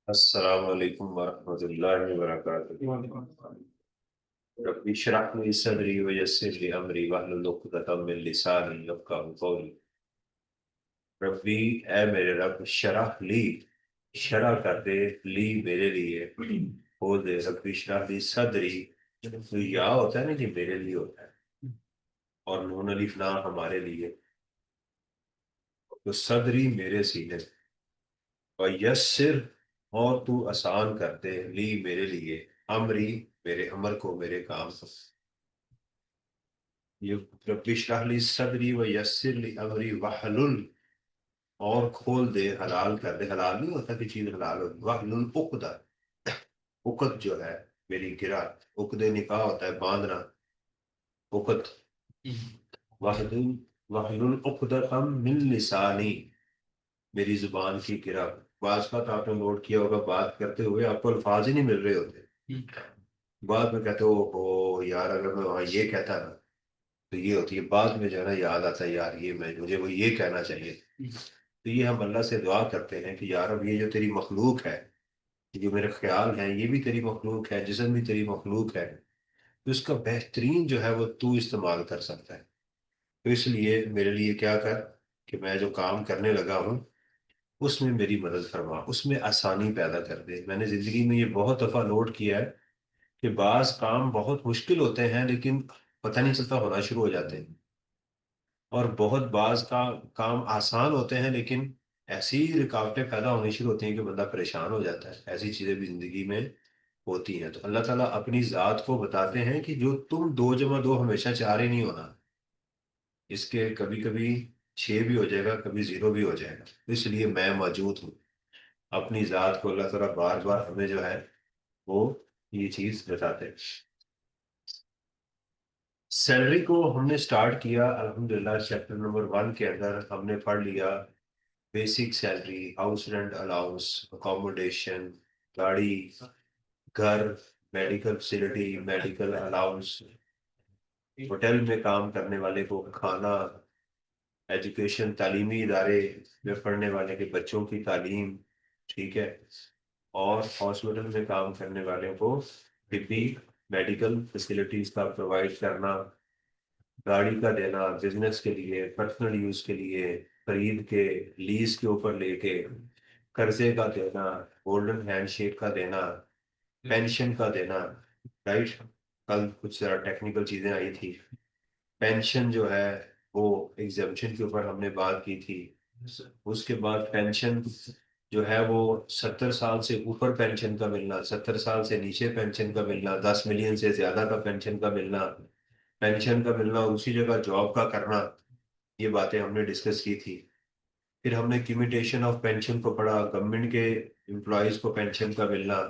अस्सलाम वालेकुम वरहमतुल्लाहि वबरकातुहू। रब्बि इश्रह ली सदरी व यस्सिर ली अमरी वहलुल उक़दतम मिन लिसानी यफ़क़हू क़ौली। रब्बी, ए मेरे रब, शरह ली, शरह कर दे, ली मेरे लिए, खोल दे। रब्बि इश्रह ली सदरी, तो या होता है ना कि मेरे लिए होता है, और नून अलिफ लाम हमारे लिए, तो सदरी मेरे सीने, और यस्सिर, और तू आसान कर दे, ली मेरे लिए, अमरी, मेरे अमर को, मेरे काम को। ये रब्बि इश्रह ली सदरी व यस्सिर ली अमरी वहलुल, और खोल दे, हलाल कर दे, हलाल नहीं होता कि चीज हलाल हो, वहलुल उक़दा, उक़द जो है मेरी गिरा, उक़दे निकाह होता है बांधना, उक़द, वहलुल, वहलुल उक़दतम मिन लिसानी, मेरी जुबान की गिरा। बाज का तो आपने नोट किया होगा, बात करते हुए आपको अल्फाज ही नहीं मिल रहे होते, बाद में कहते हो ओ यार, अगर मैं वहां ये कहता ना तो ये होती है, बाद में जो है ना याद आता है यार, ये मैं मुझे वो ये कहना चाहिए। तो ये हम अल्लाह से दुआ करते हैं कि यार अब ये जो तेरी मखलूक है, जो मेरे ख्याल है, ये भी तेरी मखलूक है, जिस्म भी तेरी मखलूक है, तो इसका बेहतरीन जो है वो तू इस्तेमाल कर सकता है। तो इसलिए मेरे लिए क्या कर, कि मैं जो काम करने लगा हूँ उसमें मेरी मदद फरमा, उसमें आसानी पैदा कर दे। मैंने जिंदगी में ये बहुत दफा नोट किया है कि बाज काम बहुत मुश्किल होते हैं लेकिन पता नहीं चलता होना शुरू हो जाते हैं, और बहुत बाज का काम आसान होते हैं लेकिन ऐसी रुकावटें पैदा होनी शुरू होती हैं कि बंदा परेशान हो जाता है। ऐसी चीजें भी जिंदगी में होती हैं। तो अल्लाह ताला अपनी जात को बताते हैं कि जो तुम दो जमा दो हमेशा चार ही नहीं होना, इसके कभी कभी छह भी हो जाएगा, कभी जीरो भी हो जाएगा, तो इसलिए मैं मौजूद हूँ। अपनी जात को अल्लाह ताला बार बार हमें जो है वो ये चीज बताते हैं। सैलरी को हमने स्टार्ट किया अल्हम्दुलिल्लाह, चैप्टर नंबर 1 के अंदर हमने पढ़ लिया basic salary, house rent allowance, accommodation, गाड़ी, घर, medical facility, medical allowance, hotel में काम करने वाले को खाना, एजुकेशन, तालीमी इदारे में पढ़ने वाले के बच्चों की तालीम, ठीक है, और हॉस्पिटल में काम करने वाले को तिब्बी मेडिकल फैसिलिटीज का प्रोवाइड करना, गाड़ी का देना बिजनेस के लिए, पर्सनल यूज के लिए, खरीद के, लीज के ऊपर लेके, कर्जे का देना, गोल्डन हैंडशेक का देना, पेंशन का देना, राइट। कल कुछ जरा टेक्निकल चीजें आई थी, पेंशन जो है वो एग्जामिशन के ऊपर हमने बात की थी। उसके बाद पेंशन जो है वो 70 साल से ऊपर पेंशन का मिलना, 70 साल से नीचे पेंशन का मिलना, 10 मिलियन से ज्यादा का पेंशन का मिलना, पेंशन का मिलना और उसी जगह जॉब का करना, ये बातें हमने डिस्कस की थी। फिर हमने लिमिटेशन ऑफ पेंशन को पढ़ा, गवर्नमेंट के एम्प्लॉयज को पेंशन का मिलना,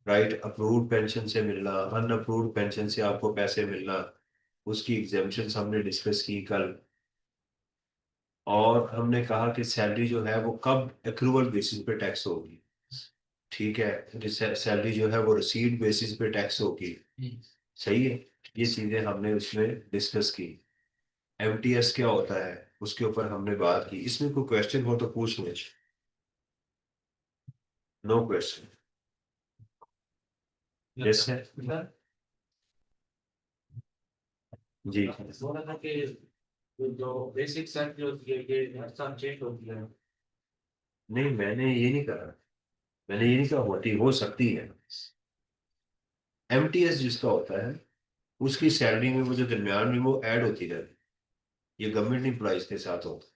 राइट, अप्रूव्ड पेंशन से मिलना, अनअप्रूव्ड पेंशन से आपको पैसे मिलना, उसकी एग्जेम्पशंस हमने डिस्कस की कल। और हमने कहा कि सैलरी जो है वो कब एक्रूवल बेसिस पे टैक्स होगी, ठीक है, सैलरी जो है वो रिसीव्ड बेसिस पे टैक्स होगी, सही है। ये चीजें हमने उसमें डिस्कस की। एमटीएस क्या होता है उसके ऊपर हमने बात की। इसमें कोई क्वेश्चन हो तो पूछ ले। No question. यस है जी। बोला था कि जो बेसिक सैलरी होती है ये हर साल चेंज होती है। नहीं, मैंने ये नहीं कहा, मैंने ये नहीं कहा होती, हो सकती है। एमटीएस जिसका होता है उसकी सैलरी में वो जो दरमियान में वो ऐड होती रहती है, ये गवर्नमेंट एम्प्लॉयज के साथ होता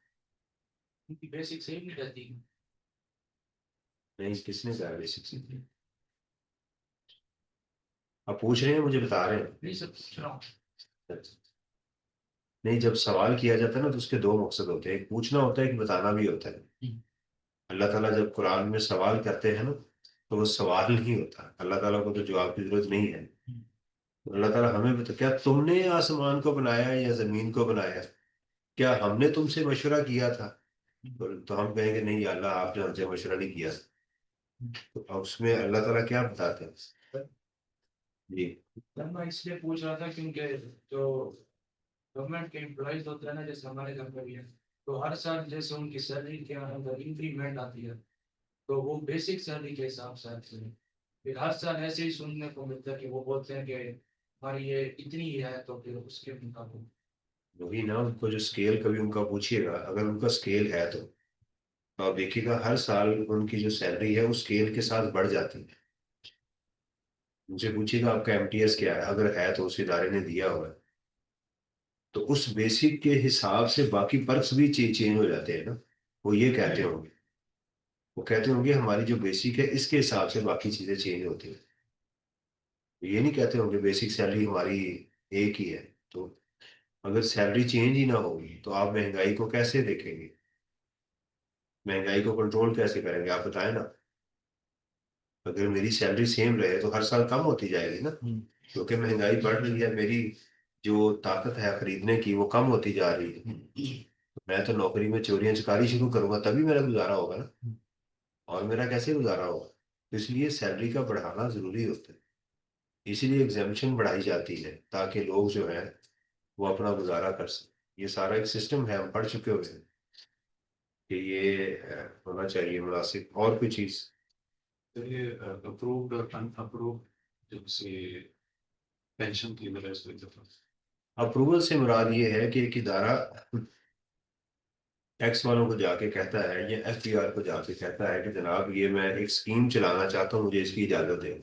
उनकी बेसिक सेम नहीं रहती। है। नहीं, किसने कहा बेसिक से? आप पूछ रहे हैं, मुझे बता रहे हैं। नहीं सब पूछ रहा हूँ। नहीं, जब सवाल किया जाता है ना तो उसके दो मकसद होते हैं, एक पूछना होता है, एक बताना भी होता है। अल्लाह ताला जब कुरान में सवाल करते हैं ना तो वो सवाल नहीं होता, अल्लाह ताला को तो जवाब की जरूरत नहीं है। तो अल्लाह ताला हमें बता, क्या तुमने आसमान को बनाया या जमीन को बनाया, क्या हमने तुमसे मशवरा किया था? तो हम कहेंगे नहीं या अल्लाह, आपने हमसे मशवरा नहीं किया। तो अब उसमें अल्लाह ताला क्या बताते हैं जी? सर मैं इसलिए पूछ रहा था क्योंकि जो गवर्नमेंट के एम्प्लॉयज होते हैं ना, जैसे हमारे घर में भी है, तो हर साल जैसे उनकी सैलरी के अंदर इंक्रीमेंट आती है, तो वो बेसिक सैलरी के हिसाब से आती है। फिर हर साल ऐसे ही सुनने को मिलता है कि वो बोलते हैं कि हमारी ये इतनी ही है, तो फिर उसके मुताबिक। वही ना, उनको जो स्केल कभी उनका पूछिएगा, अगर उनका स्केल है तो आप देखिएगा हर साल उनकी जो सैलरी है उस स्केल के साथ बढ़ जाती है। उनसे पूछिएगा आपका एमटीएस क्या है, अगर है तो उस इदारे ने दिया हुआ है, तो उस बेसिक के हिसाब से बाकी पर्क्स भी चेंज हो जाते हैं ना। वो ये कहते होंगे, वो कहते होंगे हमारी जो बेसिक है इसके हिसाब से बाकी चीजें चेंज होती हैं। ये नहीं कहते होंगे बेसिक सैलरी हमारी एक ही है। तो अगर सैलरी चेंज ही ना होगी तो आप महंगाई को कैसे देखेंगे, महंगाई को कंट्रोल कैसे करेंगे, आप बताएं ना। अगर मेरी सैलरी सेम रहे तो हर साल कम होती जाएगी ना, क्योंकि महंगाई बढ़ रही है, मेरी जो ताकत है खरीदने की वो कम होती जा रही है। तो मैं तो नौकरी में चोरियां चकारी शुरू करूंगा तभी मेरा गुजारा होगा ना, और मेरा कैसे गुजारा होगा। तो इसलिए सैलरी का बढ़ाना जरूरी होता है, इसीलिए एग्जामेशन बढ़ाई जाती है ताकि लोग जो है वो अपना गुजारा कर सकें। ये सारा एक सिस्टम है, हम पढ़ चुके हुए हैं कि ये होना चाहिए मुनासिब। और कोई चीज? तो ये अप्रूव्ड और अनअप्रूव्ड जैसे पेंशन की वजह से अप्रूवल से मुराद ये है कि एक इदारा टैक्स वालों को जाके कहता है या एफबीआर को जाके कहता है कि जनाब ये मैं एक स्कीम चलाना चाहता हूँ, मुझे इसकी इजाजत दें।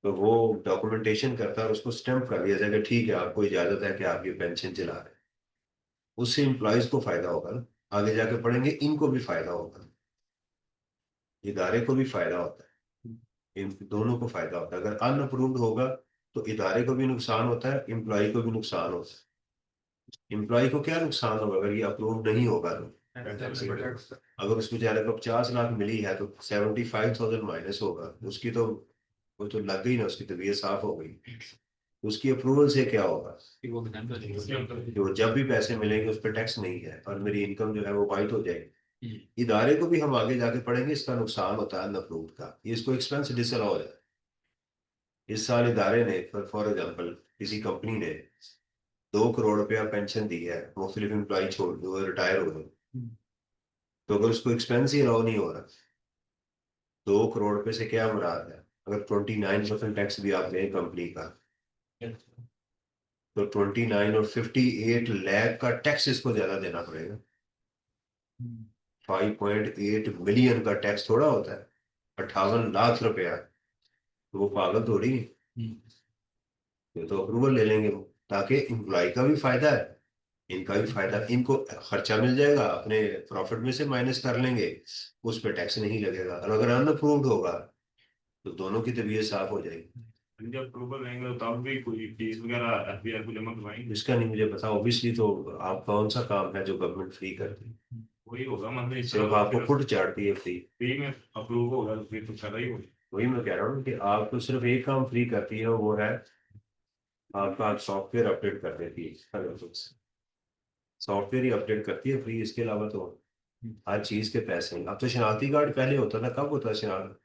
तो वो डॉक्यूमेंटेशन करता है और उसको स्टैंप कर दिया जाएगा, ठीक है आपको इजाजत है कि आप ये पेंशन चला रहे हैं। उससे एम्प्लॉयज को फायदा होगा ना, आगे जाके पढ़ेंगे इनको भी फायदा होगा, इदारे को भी फायदा होता है, इन दोनों को फायदा होता है। अगर अनअप्रूव्ड होगा तो इदारे को भी नुकसान होता है, एम्प्लॉय को भी नुकसान होता है। एम्प्लॉय को क्या नुकसान होगा अगर ये अप्रूव्ड नहीं होगा तो? अगर उस बेचारे को 50 लाख मिली है तो 75,000 माइनस होगा उसकी, तो वो तो लग गई ना, उसकी तबीयत साफ हो गई। उसकी अप्रूवल से क्या होगा वो ध्यान रखिएगा। कि वो जब भी पैसे मिलेंगे उस पर टैक्स नहीं है और मेरी इनकम जो है वो वाइट हो जाएगी। इदारे को भी हम आगे जाके पढ़ेंगे इसका नुकसान होता है अनअप्रूव्ड का, ये इसको एक्सपेंस डिसअलाउ है। इस साल इदारे ने फॉर एग्जाम्पल किसी कंपनी ने 2 करोड़ रुपया पेंशन दी है, मुख्तलिफ एम्प्लॉय छोड़ दो रिटायर हो गए, तो अगर उसको एक्सपेंस ही अलाउ नहीं हो रहा, 2 करोड़ रुपए से क्या मुराद है? अगर 29% टैक्स भी आप दें कंपनी का, तो 29 और 58 लाख का टैक्स इसको ज्यादा देना पड़ेगा। 5.8 मिलियन का टैक्स थोड़ा होता है, 58 लाख रुपया। तो वो पागल थोड़ी है, ये तो अप्रूवल ले लेंगे वो, ताकि एम्प्लॉय का भी फायदा है, इनका भी फायदा, इनको खर्चा मिल जाएगा, अपने प्रॉफिट में से माइनस कर लेंगे, उस पर टैक्स नहीं लगेगा। और अगर अनअप्रूव्ड होगा तो दोनों की तबीयत साफ हो जाएगी। जब अप्रूवल रहेंगे तब भी कोई फीस वगैरह एफबीआर को जमा करवाएंगे। इसका नहीं मुझे पता, ऑब्वियसली तो आप कौन सा काम है जो गवर्नमेंट फ्री करती है? वही होगा, मतलब इस सिर्फ तरह आपको फुट चाटती है फ्री। फ्री में अप्रूव होगा तो फिर तो फायदा ही होगा। वही मैं कह रहा हूँ कि आपको सिर्फ एक काम फ्री करती है, वो है आपका सॉफ्टवेयर अपडेट कर देती है, सॉफ्टवेयर ही अपडेट करती है फ्री, इसके अलावा तो हर चीज के पैसे हैं। अब तो शनाख्ती कार्ड पहले होता था, कब होता था शनाख्त,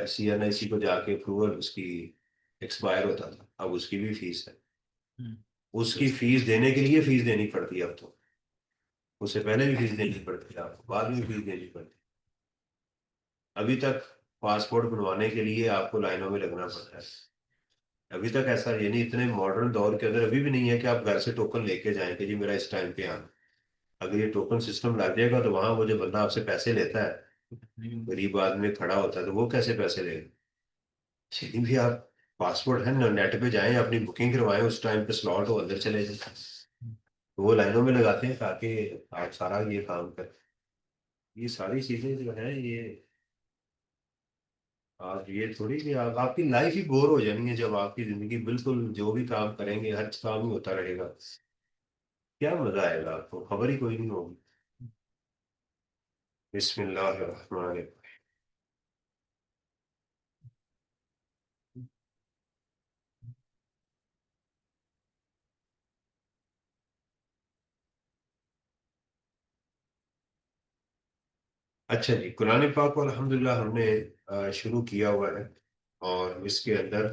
CNIC को जाके अप्रूवल उसकी एक्सपायर होता था, अब उसकी भी फीस है। उसकी फीस देने के लिए फीस देनी पड़ती है अब तो, उससे पहले भी फीस देनी पड़ती है आपको, बाद में भी फीस देनी पड़ती है। अभी तक पासपोर्ट बनवाने के लिए आपको लाइनों में लगना पड़ता है। अभी तक ऐसा, यानी इतने मॉडर्न दौर के अंदर अभी भी नहीं है कि आप घर से टोकन लेके जाएं कि जी मेरा इस टाइम पे आना। अगर ये टोकन सिस्टम लग जाएगा तो वहां वो जो बंदा आपसे पैसे लेता है, गरीब आदमी खड़ा होता है, तो वो कैसे पैसे लेगा? यदि भी आप पासपोर्ट है ना, नेट पे जाएं अपनी बुकिंग करवाएं, उस टाइम पे स्लॉट हो, अंदर चले जाए, तो वो लाइनों में लगाते हैं ताकि आप सारा ये काम करें। ये सारी चीजें जो है ये, आप ये थोड़ी कि आपकी लाइफ ही बोर हो जानी है जब आपकी जिंदगी बिल्कुल जो भी काम करेंगे हर काम ही होता रहेगा, क्या मजा आएगा, आपको खबर ही कोई नहीं होगी। बिस्मिल्लाह। अच्छा जी, कुरान पाक को अल्हम्दुलिल्लाह हमने शुरू किया हुआ है। और इसके अंदर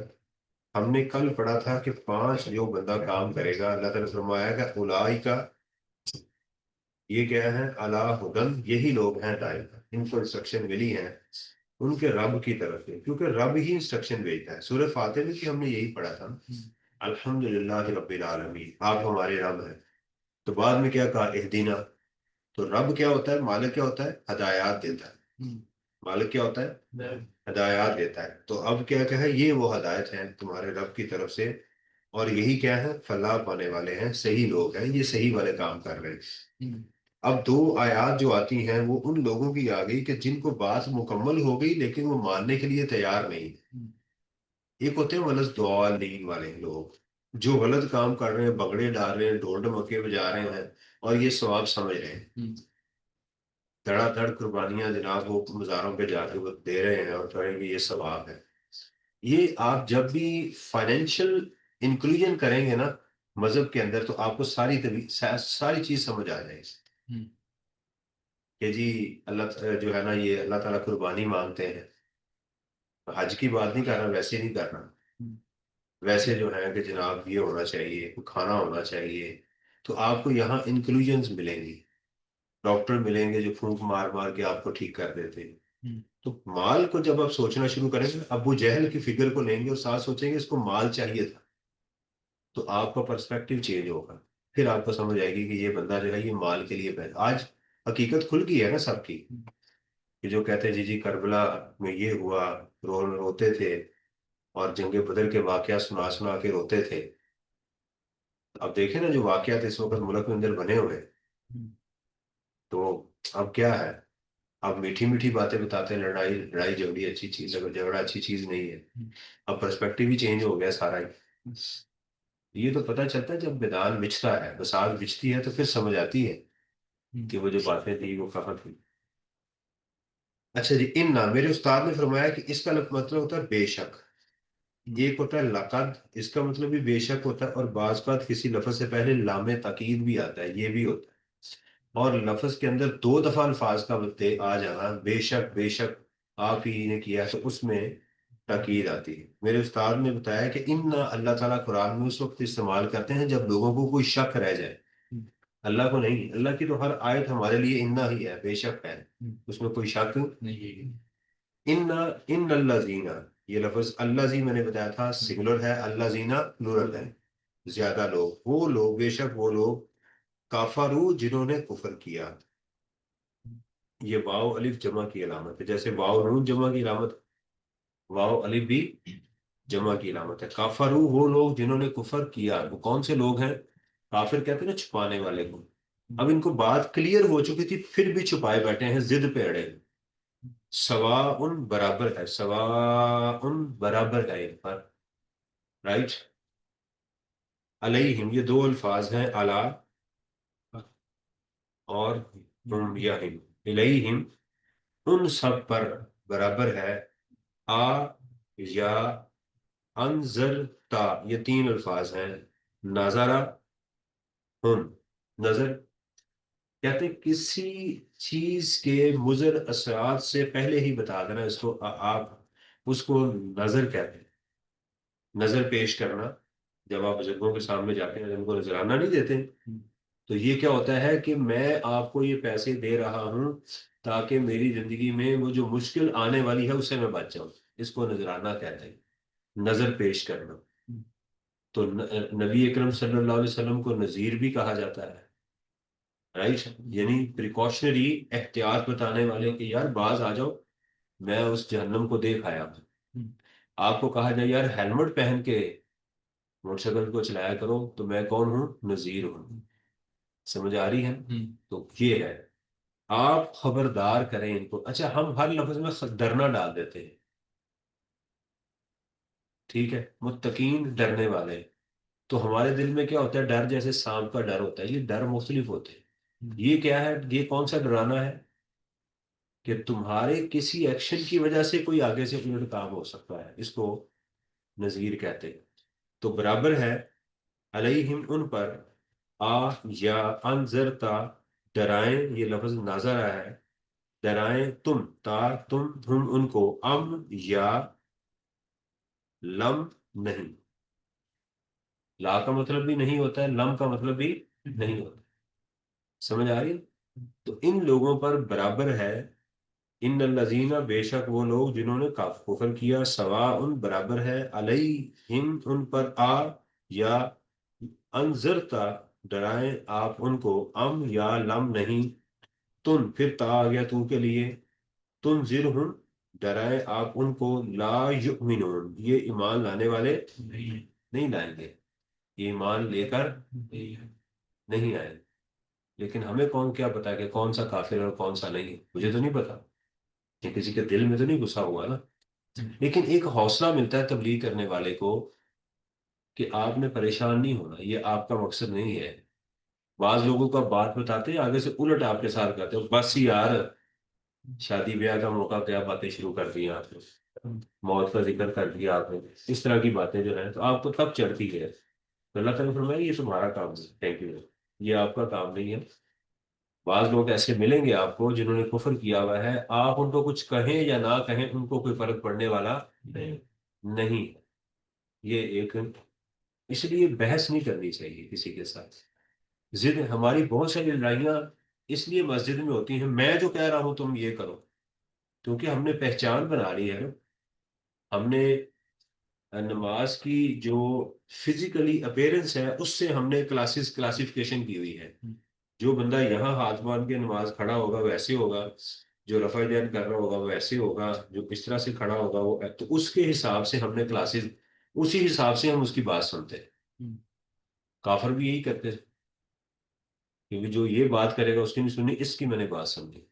हमने कल पढ़ा था कि 5 जो बंदा काम करेगा, अल्लाह ताला फरमाया कि उलाई का, ये क्या है, अला हुदन, यही लोग हैं हिदायत, इनको इंस्ट्रक्शन मिली है उनके रब की तरफ से, क्योंकि रब ही इंस्ट्रक्शन भेजता है। सूरह फातिहा में कि हमने यही पढ़ा था, अल्हम्दुलिल्लाह रब्बिल आलमीन, आप हमारे रब हैं। तो बाद में क्या कहा, इहदीना। तो रब क्या होता है, मालिक क्या होता है, हदायत देता है। मालिक क्या होता है, हदायत देता है। तो अब क्या क्या है, ये वो हदायत है तुम्हारे रब की तरफ से, और यही क्या है, फलाह पाने वाले हैं, सही लोग हैं, ये सही वाले काम कर रहे हैं। अब दो आयत जो आती हैं वो उन लोगों की आ गई कि जिनको बात मुकम्मल हो गई लेकिन वो मानने के लिए तैयार नहीं। एक होते हैं वलस दौलीन वाले लोग, जो गलत काम कर रहे हैं, बगड़े डाल रहे हैं, ढोल ढमके बजा रहे हैं, और ये सवाब समझ रहे हैं, धड़ाधड़ कुर्बानियां जनाब वो मज़ारों पे जाके वो दे रहे हैं और कहेंगे ये सवाब है। ये आप जब भी फाइनेंशियल इंक्लूजन करेंगे ना मजहब के अंदर, तो आपको सारी चीज समझ आ जाएगी कि जी अल्लाह जो है ना, ये अल्लाह ताला कुर्बानी मांगते हैं। हज की बात नहीं कर रहा, वैसे नहीं कर रहा, वैसे जो है कि जनाब ये होना चाहिए, खाना होना चाहिए। तो आपको यहाँ इंक्लूजन्स मिलेंगी, डॉक्टर मिलेंगे जो फूंक मार मार के आपको ठीक कर देते हैं। तो माल को जब आप सोचना शुरू करेंगे, अबू जहल की फिगर को लेंगे और साथ सोचेंगे इसको माल चाहिए था, तो आपका पर्सपेक्टिव चेंज होगा। फिर आपको समझ आएगी कि ये बंदा जो है ये माल के लिए पैदा, आज हकीकत खुल गई है ना सबकी, कि जो कहते हैं जी जी करबला में ये हुआ, रोते थे और जंगे बदर के वाकया सुना सुना के रोते थे। अब देखें ना जो वाकयात इस वक्त मुल्क में अंदर बने हुए हैं, तो अब क्या है, अब मीठी मीठी बातें बताते हैं, लड़ाई लड़ाई झगड़ी अच्छी चीज है, झगड़ा अच्छी चीज नहीं है। अब पर्सपेक्टिव ही चेंज हो गया सारा ही। ये तो पता चलता है जब मैदान बिछता है, बसात बिछती है, तो फिर समझ आती है कि वो जो बातें थी वो कहाँ थी। अच्छा जी, इन्ना, मेरे उस्ताद ने फरमाया कि इसका मतलब होता है बेशक। एक होता है लकद, इसका मतलब भी बेशक होता है, और बाज बात किसी लफ्ज से पहले लामे ताकीद भी आता है, ये भी होता है। और लफ्ज के अंदर दो दफा अल्फाज का आ जाना, बेशक बेशक आप ही ने किया, तो उसमें ताकीद आती है। मेरे उस्ताद ने बताया कि इन्ना अल्लाह ताला कुरान में उस वक्त इस्तेमाल करते हैं जब लोगों को कोई शक रह जाए, अल्लाह को नहीं। अल्लाह की तो हर आयत हमारे लिए इन्ना ही है, बेशक है, उसमें कोई शक नहीं है। इन्ना, इन अल्लाजीना, ये लफ्ज अल्लाजी मैंने बताया था सिंगुलर है, अल्लाजीना प्लूरल है, ज्यादा लोग, वो लोग, बेशक वो लोग, काफारू जिन्होंने कुफर किया। ये वाव अलिफ जमा की अलामत है, जैसे वाव नून जमा की अलामत, वाव अलिफ भी जमा की अलामत है। काफारू वो लोग जिन्होंने कुफर किया, वो कौन से लोग हैं, काफिर कहते हैं ना छुपाने वाले को। अब इनको बात क्लियर हो चुकी थी फिर भी छुपाए बैठे हैं, जिद पे अड़े हैं। सवा उन बराबर है, सवा उन बराबर है इन पर, राइट। अलैहिम, ये दो अल्फाज हैं, अला और हुम या हिम। इलैहिम, उन सब पर बराबर है, आ या अनजरता, ये तीन अल्फाज हैं। नजरा, हम, नजर कहते हैं किसी चीज के मुजर असरात से पहले ही बता देना इसको, आप उसको नजर कहते हैं। नजर पेश करना, जब आप बुजुर्गों के सामने जाते हैं, उनको नजराना नहीं देते, तो ये क्या होता है कि मैं आपको ये पैसे दे रहा हूं ताकि मेरी जिंदगी में वो जो मुश्किल आने वाली है उससे मैं बच जाऊं, इसको नजराना कहते हैं, नजर पेश करना। तो नबी अकरम सल्लल्लाहु अलैहि वसल्लम को नजीर भी कहा जाता है, राइट, यानी प्रिकॉशनरी, एहतियात बताने वाले कि यार बाज आ जाओ, मैं उस जहन्नम को देख आया हूं। आपको कहा जाए यार हेलमेट पहन के मोटरसाइकिल को चलाया करो, तो मैं कौन हूँ, नजीर हूँ। समझ आ रही है। तो ये है, आप खबरदार करें इनको। अच्छा, हम हर लफ्ज में डरना डाल देते हैं, ठीक है, मुत्तकीन डरने वाले। तो हमारे दिल में क्या होता है, डर जैसे सांप का डर होता है, ये डर मुख्तलिफ होते हैं। ये क्या है, ये कौन सा डराना है कि तुम्हारे किसी एक्शन की वजह से कोई आगे से उलट काम हो सकता है, इसको नजीर कहते हैं। तो बराबर है, अलैहिम उन पर, आ या अनजरता डराएं, ये लफ्ज नजर आया है, डराएं तुम, ता तुम, हम उनको, अम या लम नहीं। ला का मतलब भी नहीं होता है, लम का मतलब भी नहीं होता। समझ आ रही है। तो इन लोगों पर बराबर है, इन लजीना बेशक वो लोग जिन्होंने कुफर किया, सवा उन बराबर है, अलैहिम उन पर, आ या अनजरता डराएं आप उनको, अम या लम नहीं, तुम फिर ता आ गया तू के लिए, तुम जिरहुम डराए आप उनको, ला युमिनून ये ईमान लाने वाले नहीं नहीं लाएंगे, ये ईमान लेकर नहीं है। नहीं आए। लेकिन हमें कौन क्या पता कि कौन सा काफिर है और कौन सा नहीं, मुझे तो नहीं पता, ये किसी के दिल में तो नहीं घुसा हुआ ना। लेकिन एक हौसला मिलता है तबलीग करने वाले को कि आपने परेशान नहीं होना, ये आपका मकसद नहीं है। बाज लोगों का बात बताते हैं आगे से उलट आपके साथ करते हो, बस यार शादी ब्याह का मौका, क्या बातें शुरू कर दी आपने, मौत का जिक्र कर दिया आपने, इस तरह की बातें जो है तो आपको तब चढ़ती है। तो अल्लाह ताला फरमाया ये तुम्हारा काम है, थैंक यू, ये आपका काम नहीं है। बाज लोग ऐसे मिलेंगे आपको जिन्होंने कुफर किया हुआ है, आप उनको कुछ कहें या ना कहें उनको कोई फर्क पड़ने वाला नहीं नहीं। ये एक, इसलिए बहस नहीं करनी चाहिए किसी के साथ। जिद, हमारी बहुत सारी लड़ाइयाँ इसलिए मस्जिद में होती हैं, मैं जो कह रहा हूं तुम ये करो, क्योंकि हमने पहचान बना ली है ना। हमने नमाज की जो फिजिकली अपेयरेंस है उससे हमने क्लासिफिकेशन की हुई है। जो बंदा यहाँ हाथ बांध के नमाज खड़ा होगा वैसे होगा, जो रफा जैन कर रहा होगा वो वैसे होगा, जो इस तरह से खड़ा होगा वो, तो उसके हिसाब से हमने क्लासेस, उसी हिसाब से हम उसकी बात सुनते हैं। काफर भी यही करते थे, क्योंकि जो ये बात करेगा उसकी नहीं सुननी, इसकी मैंने बात समझी।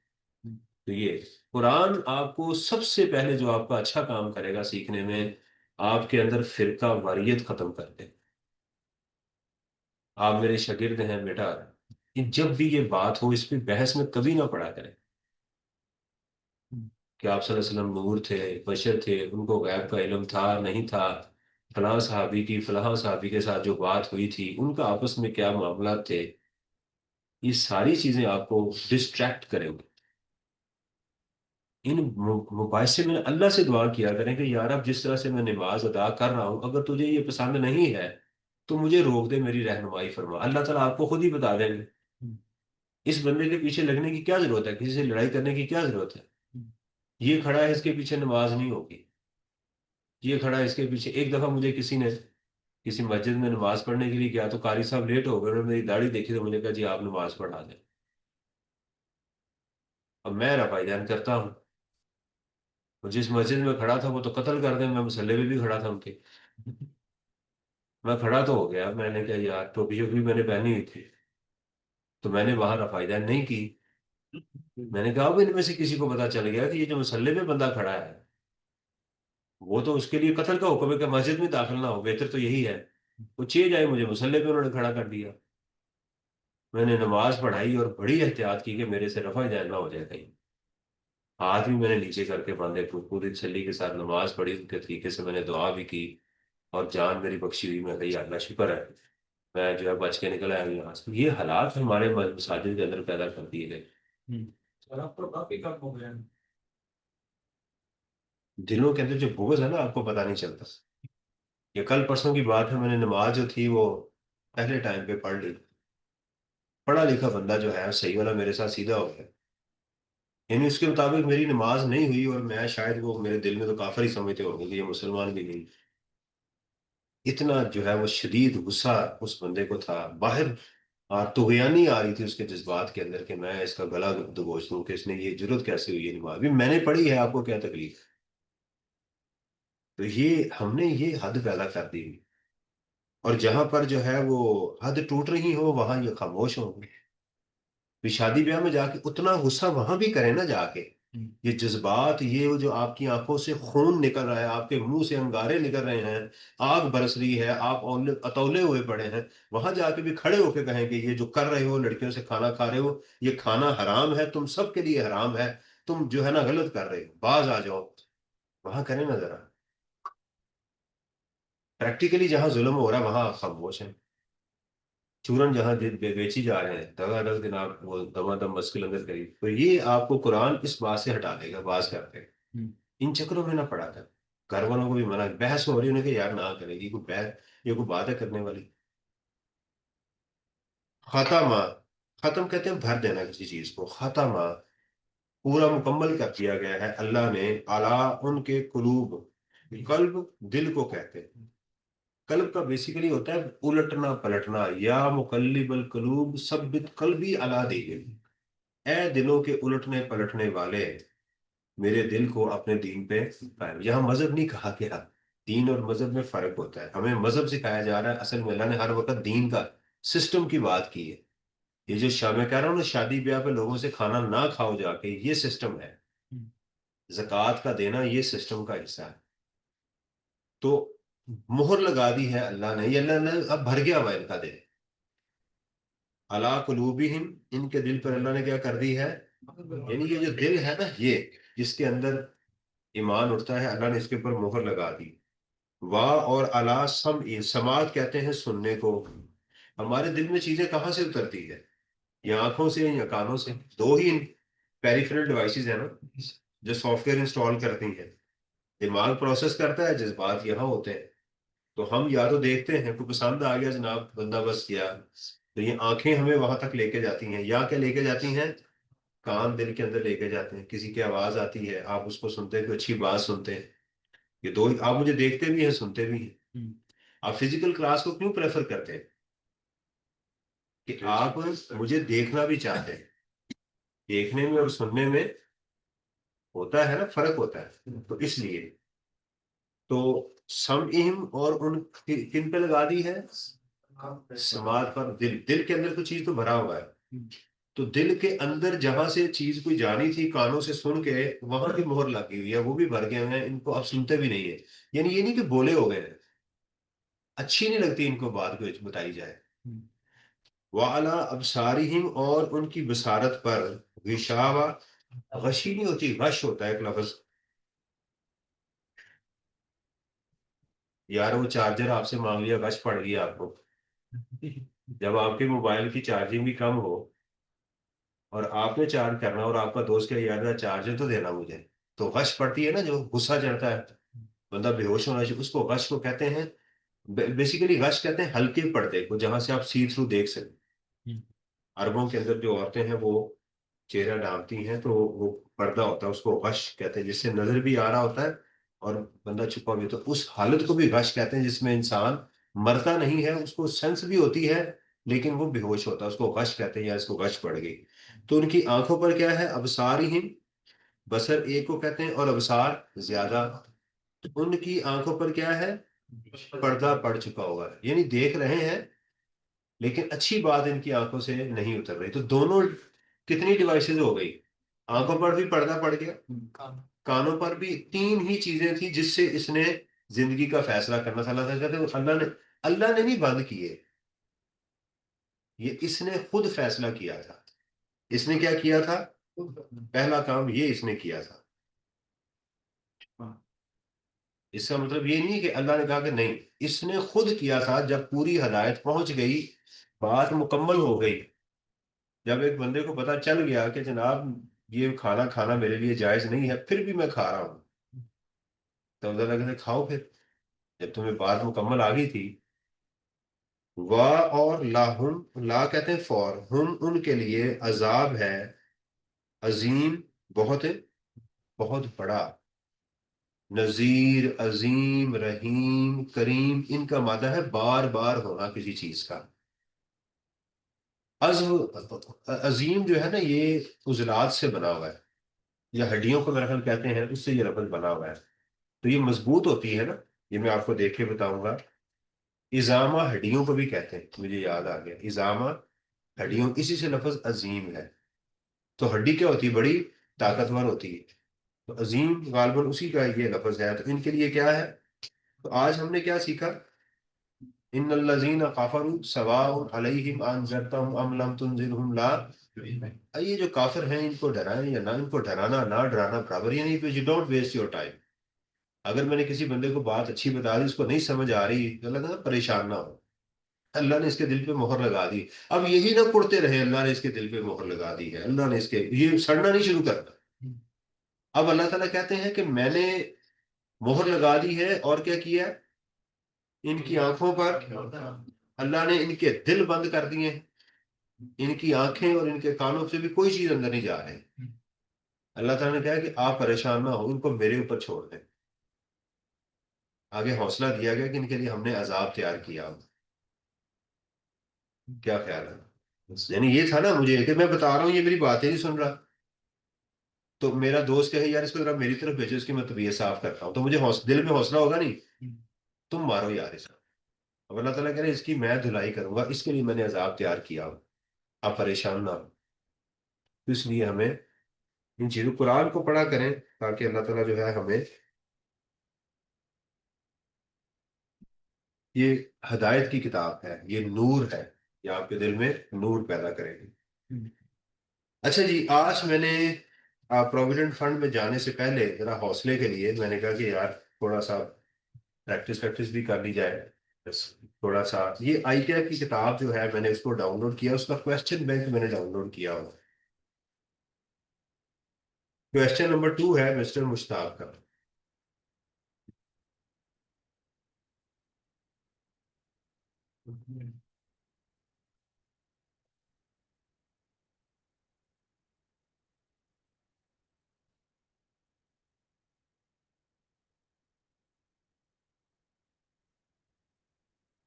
तो ये कुरान आपको सबसे पहले जो आपका अच्छा काम करेगा सीखने में, आपके अंदर फिरका वारियत खत्म कर दे। आप मेरे शागिर्द हैं बेटा, जब भी ये बात हो इस पे बहस में कभी ना पड़ा करें कि आप सल्लल्लाहु अलैहि वसल्लम नूर थे, बशर थे, उनको गैब का इल्म था नहीं था, फलां सहाबी की फलां सहाबी के साथ जो बात हुई थी उनका आपस में क्या मामला थे, ये सारी चीजें आपको डिस्ट्रैक्ट करेंगे। इन मुबासे में अल्लाह से दुआ किया करें कि यार अब जिस तरह से मैं नमाज अदा कर रहा हूं, अगर तुझे ये पसंद नहीं है तो मुझे रोक दे, मेरी रहनुमाई फरमा, अल्लाह ताला आपको खुद ही बता देंगे। इस बंदे के पीछे लगने की क्या जरूरत है, किसी से लड़ाई करने की क्या जरूरत है। ये खड़ा है इसके पीछे नमाज नहीं होगी, ये खड़ा है इसके पीछे। एक दफा मुझे किसी ने किसी मस्जिद में नमाज पढ़ने के लिए गया तो कारी साहब लेट हो गए, उन्होंने मेरी दाढ़ी देखी तो मुझे कहा जी आप नमाज पढ़ा दें। अब मैं रफ़ाइदान करता हूँ, और जिस मस्जिद में खड़ा था वो तो कत्ल कर दें, मैं मुसल्ले में भी खड़ा था उनके। मैं खड़ा तो हो गया, मैंने कहा यार टोपी शोपी मैंने पहनी हुई थी, तो मैंने वहां रफ़ाइदान नहीं की। मैंने कहा अब इनमें से किसी को पता चल गया कि ये जो मुसल्ले में बंदा खड़ा है वो तो उसके लिए कत्ल का हुक्म है कि मस्जिद में दाखिल ना हो, बेहतर तो यही है। वो चे जाए, मुझे मुसल्ले पे उन्होंने खड़ा कर दिया। मैंने नमाज पढ़ाई और बड़ी एहतियात की कि मेरे से रफा जाए ना हो जाए कहीं। हाथ भी मैंने नीचे करके बांधे, पूरी तसल्ली के साथ नमाज पढ़ी, उनके तरीके से मैंने दुआ भी की, और जान मेरी बख्शी हुई। मैं कही अल्लाह शुक्र है मैं जो है बच के निकल आया हूँ यहाँ से। ये हालात हमारे मसाजिद के अंदर पैदा कर दिए गए। और अब तो काफी कम हो गया है। दिलों के अंदर जो बुग़्ज़ है ना आपको पता नहीं चलता। ये कल परसों की बात है, मैंने नमाज जो थी वो पहले टाइम पे पढ़ ली। पढ़ा लिखा बंदा जो है सही वाला मेरे साथ सीधा हो गया, यानी उसके मुताबिक मेरी नमाज नहीं हुई, और मैं शायद, वो मेरे दिल में तो काफिर ही समझते होंगे कि ये मुसलमान भी नहीं। इतना जो है वो शदीद गुस्सा उस बंदे को था, बाहर तुगयानी आ रही थी उसके जज्बात के अंदर कि मैं इसका गला दबोच दूं कि इसने ये जुर्रत कैसे हुई है नमाज, अभी मैंने पढ़ी है, आपको क्या तकलीफ। तो ये हमने ये हद पैदा कर दी, और जहां पर जो है वो हद टूट रही हो वहां ये खामोश होंगे। भी शादी ब्याह में जाके उतना गुस्सा वहां भी करें ना जाके, ये जज्बात, ये वो जो आपकी आंखों से खून निकल रहा है, आपके मुंह से अंगारे निकल रहे हैं, आग बरस रही है, आप अतौले हुए पड़े हैं, वहां जाके भी खड़े होके कहें कि ये जो कर रहे हो, लड़कियों से खाना खा रहे हो, ये खाना हराम है, तुम सबके लिए हराम है, तुम जो है ना गलत कर रहे हो, बाज आ जाओ। वहां करें ना जरा, प्रैक्टिकली जहां जुल्म हो रहा है वहां आप खामोश हैं। चूरन जहां बेची जा रहे हैं, दगादग जनाब, वो दमादम मस्किल अंदर करीब, तो ये आपको कुरान इस बात से हटा देगा, बाज करते हैं। इन चक्करों में ना पड़ा कर। घर वालों को भी मना, बहस हो रही है, उन्हें कि यार ना करेगी कोई बहस, ये कोई बात है करने वाली। खातामा, खत्म कहते हैं भर देना किसी चीज को, खत्म, पूरा मुकम्मल कर दिया गया है अल्लाह ने। अला उनके कुलूब, कल्ब दिल को कहते हैं। कल्ब का बेसिकली होता है उलटना पलटना, या मुकल्लिबल कुलूब सब्बित कल्बी अला दीनिक, ए दिलों के उलटने पलटने वाले, मेरे दिल को अपने दीन पे कायम। यहाँ मजहब नहीं कहा गया, दीन और मजहब में फर्क होता है। हमें मजहब सिखाया जा रहा है, असल में अल्लाह ने हर वक्त दीन का सिस्टम की बात की है। ये जो मैं कह रहा हूँ ना, शादी ब्याह पे लोगों से खाना ना खाओ जाके, ये सिस्टम है। जक़ात का देना ये सिस्टम का हिस्सा है। तो मुहर लगा दी है अल्लाह ने, ये अल्लाह ने अब भर गया हुआ इनका दिल। अला कुलूबिहिम, इनके दिल पर अल्लाह ने क्या कर दी है, यानी ये जो दिल है ना, ये जिसके अंदर ईमान उठता है, अल्लाह ने इसके ऊपर मुहर लगा दी। वाह और अला सम, समात कहते हैं सुनने को। हमारे दिल में चीजें कहाँ से उतरती है, या आंखों से या कानों से। दो ही पेरिफेरल डिवाइसेस है ना जो सॉफ्टवेयर इंस्टॉल करती हैं। दिमाग प्रोसेस करता है, जज्बात यहाँ होते हैं। तो हम या तो देखते हैं, कोई पसंद आ गया जनाब, बंदा बस किया, तो ये आंखें हमें वहां तक लेके जाती हैं, या क्या लेके जाती हैं, कान दिल के अंदर लेके जाते हैं। किसी की आवाज आती है, आप उसको सुनते हैं, कोई अच्छी बात सुनते हैं। ये दो आप मुझे देखते भी हैं, सुनते भी हैं। आप फिजिकल क्लास को क्यों प्रेफर करते हैं, कि आप मुझे देखना भी चाहते हैं। देखने में और सुनने में होता है ना, फर्क होता है, तो इसलिए। तो समइम, और उन किन पे लगा दी है, समाज पर। दिल, दिल के अंदर कोई चीज तो भरा हुआ है, तो दिल के अंदर जहां से चीज कोई जानी थी, कानों से सुन के वहां की मोहर लगी हुई है, वो भी भर गए हैं, इनको अब सुनते भी नहीं है। यानी ये नहीं कि बोले हो गए हैं, अच्छी नहीं लगती इनको बात को बताई जाए। वाला अबसारिहिम, और उनकी बसारत पर, विशावा, गशी नहीं होती, गश होता है एक लफ्ज। यार वो चार्जर आपसे मांग लिया, गश पड़ गई आपको। जब आपके मोबाइल की चार्जिंग भी कम हो और आपने चार्ज करना, और आपका दोस्त क्या, यार चार्जर तो देना मुझे, तो गश पड़ती है ना, जो गुस्सा चढ़ता है, बंदा बेहोश होना चाहिए, उसको गश को कहते हैं। बेसिकली गश कहते हैं हल्के पर्दे को, जहां से आप सी थ्रू देख सकें। अरबों के अंदर जो औरतें हैं वो चेहरा ढांपती हैं, तो वो पर्दा होता है, उसको गश कहते हैं, जिससे नजर भी आ रहा होता है और बंदा छुपा भी होता है। उस हालत को भी गश कहते हैं, जिसमें इंसान मरता नहीं है, उसको सेंस भी होती है, लेकिन वो बेहोश होता है, उसको गश कहते हैं, या इसको गश पड़ गई। तो उनकी आंखों पर क्या है, अबसार ही, बसर एक को कहते हैं, और अबसार ज्यादा। उनकी आंखों पर क्या है, पर्दा पड़ चुका हुआ है, यानी देख रहे हैं, लेकिन अच्छी बात इनकी आंखों से नहीं उतर रही। तो दोनों कितनी डिवाइसेस हो गई, आंखों पर भी पर्दा पड़ गया, कानों पर भी। तीन ही चीजें थी जिससे इसने जिंदगी का फैसला करना था। अल्लाह कहते हैं, अल्लाह ने नहीं बंद किए, ये इसने खुद फैसला किया था। इसने क्या किया था, पहला काम ये इसने किया था। इसका मतलब ये नहीं है कि अल्लाह ने कहा कि नहीं, इसने खुद किया था। जब पूरी हदायत पहुंच गई, बात मुकम्मल हो गई, जब एक बंदे को पता चल गया कि जनाब ये खाना खाना मेरे लिए जायज नहीं है, फिर भी मैं खा रहा हूँ, तो अल्लाह कहते खाओ फिर, जब तुम्हें बात मुकम्मल आ गई थी। वाह और लाहुम, ला कहते हैं फॉर, हम उनके लिए अजाब है, अजीम, बहुत बहुत बड़ा। नजीर, अजीम, रहीम, करीम, इनका मादा है बार बार होना किसी चीज का। अजीम जो है ना, ये उजलात से बना हुआ है, या हड्डियों को मेरा ख्याल कहते हैं, उससे ये लफ्ज बना हुआ है। तो ये मजबूत होती है ना, ये मैं आपको देख के बताऊंगा। इजामा हड्डियों को भी कहते हैं, मुझे याद आ गया, इजामा हड्डियों, इसी से लफ्ज अजीम है। तो हड्डी क्या होती है, बड़ी ताकतवर होती है। तो अजीम गालबन उसी का ये लफ्ज है। तो इनके लिए क्या है, तो आज हमने क्या सीखा, इन्नल्लज़ीना कफरू सवाउन अलैहिम अनज़रतहुम अम लम तुनज़िरहुम ला। ये जो काफिर हैं, इनको डराएं या ना, इनको डराना ना डराना बराबर ही नहीं। Pay you don't waste your time. अगर मैंने किसी बंदे को बात अच्छी बता दी, उसको नहीं समझ आ रही, तो अल्लाह कहता परेशान ना हो, अल्लाह ने इसके दिल पे मोहर लगा दी। अब यही ना कुड़ते रहे, अल्लाह ने इसके दिल पे मोहर लगा दी है, अल्लाह ने इसके, ये सड़ना नहीं शुरू करता। अब अल्लाह ताला कहते हैं कि मैंने मोहर लगा दी है, और क्या किया, इनकी आंखों पर अल्लाह ने इनके दिल बंद कर दिए हैं। इनकी आंखें और इनके कानों से भी कोई चीज अंदर नहीं जा रही। अल्लाह ताला ने कहा कि आप परेशान ना हो, इनको मेरे ऊपर छोड़ दें। आगे हौसला दिया गया कि इनके लिए हमने अजाब तैयार किया। क्या ख्याल है? यानी ये था ना मुझे कि मैं बता रहा हूँ, ये मेरी बातें नहीं सुन रहा, तो मेरा दोस्त कहे यार इसको जरा मेरी तरफ भेजो, इसकी मैं तबीयत साफ करता हूँ, तो मुझे दिल में हौसला होगा नहीं, तुम मारो यार इसको। अब अल्लाह ताला कह रहे इसकी मैं धुलाई करूंगा, इसके लिए मैंने अजाब तैयार किया, आप परेशान ना हो। तो इसलिए हमें इन चीजों, कुरान को पढ़ा करें, ताकि अल्लाह ताला जो है हमें ये हदायत की किताब है, ये नूर है, ये आपके दिल में नूर पैदा करेगी। अच्छा जी, आज मैंने प्रोविडेंट फंड में जाने से पहले जरा हौसले के लिए मैंने कहा कि यार थोड़ा सा प्रैक्टिस प्रैक्टिस भी कर ली जाए। बस थोड़ा सा ये आईटीआई की किताब जो है मैंने उसको डाउनलोड किया, उसका क्वेश्चन बैंक मैंने डाउनलोड किया हुआ। क्वेश्चन नंबर 2 है मिस्टर मुश्ताक का।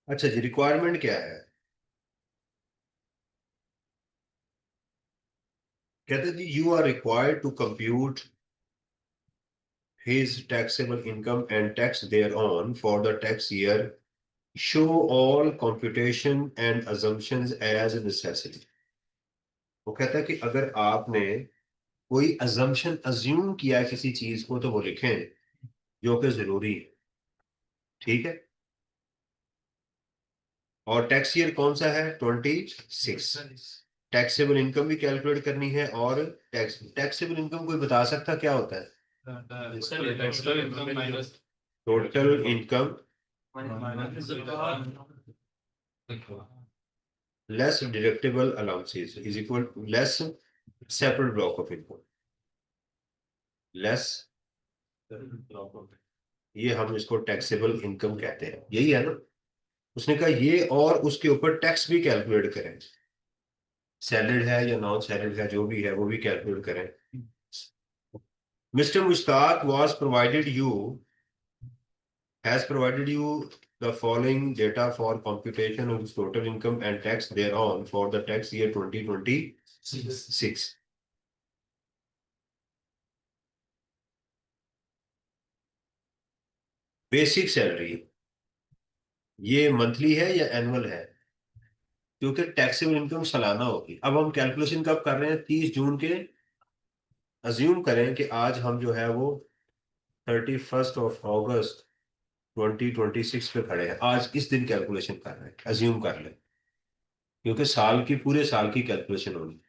अच्छा जी, रिक्वायरमेंट क्या है? कहते जी you are required to compute his taxable income and tax thereon for the tax year. Show all computation and assumptions as a necessity. वो कहता है कि अगर आपने कोई assumption assume किया है किसी चीज को, तो वो लिखें जो कि जरूरी है। ठीक है। और टैक्स ईयर कौन सा है? 26। टैक्सेबल इनकम भी कैलकुलेट करनी है, और टैक्सेबल इनकम कोई बता सकता क्या होता है? Total income less deductible allowances is equal to less separate block of income, less, ये हम इसको टैक्सेबल इनकम कहते हैं, यही है ना? उसने कहा ये, और उसके ऊपर टैक्स भी कैलकुलेट करें, सैलरीड है या नॉन सैलरीड है, जो भी है वो भी कैलकुलेट करें। Mister Mushtaq was provided you has provided you the following data for computation of his total income and tax thereon for the tax year 2026. Basic salary ये मंथली है या एनुअल है? क्योंकि टैक्सेबल इनकम सालाना होगी। अब हम कैलकुलेशन कब कर रहे हैं? 30 जून के। अज्यूम करें कि आज हम जो है वो 31 अगस्त 2026 पे खड़े हैं, आज इस दिन कैलकुलेशन कर रहे हैं, अज्यूम कर लें, क्योंकि साल की, पूरे साल की कैलकुलेशन होगी।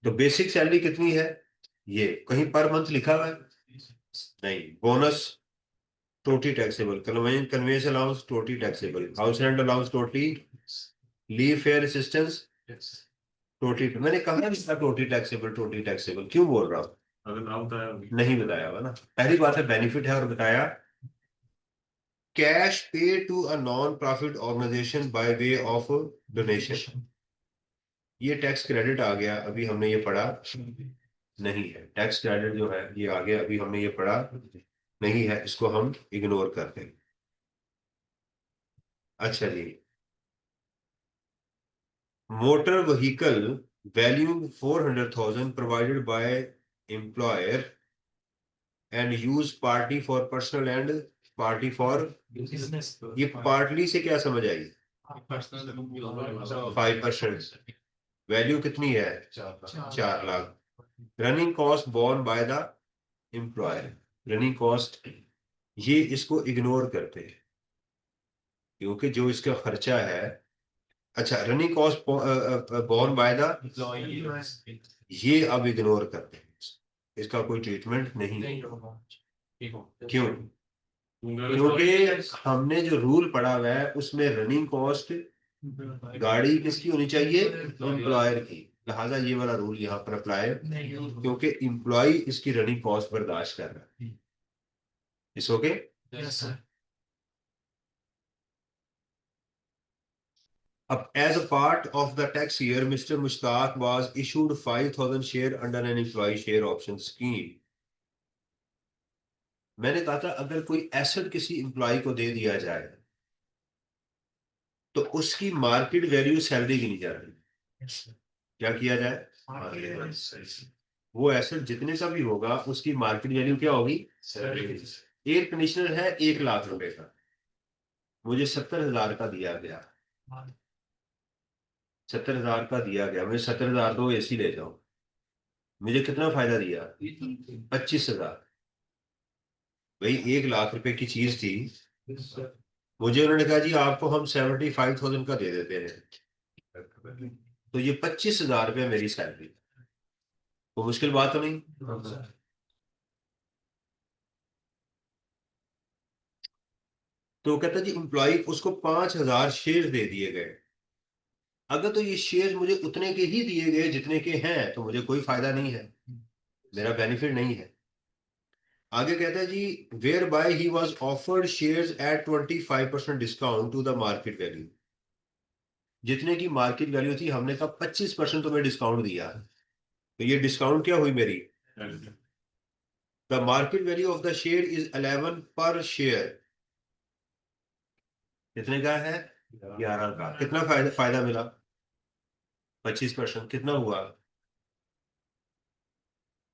तो बेसिक सैलरी कितनी है? ये कहीं पर मंथ लिखा हुआ है? नहीं। Bonus totally taxable, convince allowance totally taxable, house rent allowance totally, leave fair assistance totally. मैंने कहा ना टोटली टैक्सेबल, टोटली टैक्सेबल क्यों बोल रहा हूँ? अगर ना बताया नहीं बताया हुआ ना। पहली बात है बेनिफिट है, और बताया cash pay to a non profit organization by way of donation. ये टैक्स क्रेडिट आ गया, अभी हमने ये पढ़ा नहीं है। टैक्स क्रेडिट जो है ये आ गया, अभी हमने ये पढ़ा नहीं है, इसको हम इग्नोर करते हैं। अच्छा जी, motor vehicle value 400,000 provided by employer and use partly for personal and partly for, ये पार्टली से क्या समझ आई? 5%। वैल्यू कितनी है? 4 lakh. Running cost borne by the employer, running cost ये इसको इग्नोर करते हैं, क्योंकि जो इसका खर्चा है। अच्छा, running cost borne by the, ये अब इग्नोर करते हैं, इसका कोई ट्रीटमेंट नहीं होगा। क्यों? क्योंकि हमने जो रूल पढ़ा हुआ है उसमें रनिंग कॉस्ट गाड़ी किसकी होनी चाहिए? एम्प्लॉयर की। लिहाजा ये वाला रूल यहाँ पर अप्लाई, क्योंकि एम्प्लॉय इसकी रनिंग कॉस्ट बर्दाश्त कर रहा है। इस ओके। अब as a part of the tax year mister Mushtaq was issued 5000 share under an employee share option scheme. मैंने कहा था अगर कोई एसेट किसी एम्प्लॉय को दे दिया जाए तो उसकी मार्केट वैल्यू सैलरी की नहीं जाती। क्या किया जाए? वो एसेट जितने का भी होगा उसकी मार्केट वैल्यू क्या होगी? एयर कंडीशनर है 1 लाख रुपए का, मुझे 70,000 का दिया गया। 70,000 का दिया गया, मुझे 70,000 दो एसी ले जाओ। मुझे कितना फायदा दिया? 25,000। भाई 1 लाख रुपए की चीज थी, मुझे उन्होंने कहा जी आपको हम 75,000 का दे देते हैं, तो ये 25,000 रुपये मेरी सैलरी। वो मुश्किल बात तो नहीं? तो वो कहता जी एम्प्लॉय उसको 5,000 शेयर दे दिए गए। अगर तो ये शेयर मुझे उतने के ही दिए गए जितने के हैं तो मुझे कोई फायदा नहीं है, मेरा बेनिफिट नहीं है। आगे कहता है जी whereby he was offered shares at 25% discount to the market value. जितने की मार्केट वैल्यू थी हमने कहा 25% तुम्हें डिस्काउंट दिया, तो ये डिस्काउंट क्या हुई मेरी? The market value of the share is 11 पर शेयर। कितने का है? 11 का। कितना फायदा फायदा मिला? 25%। कितना हुआ?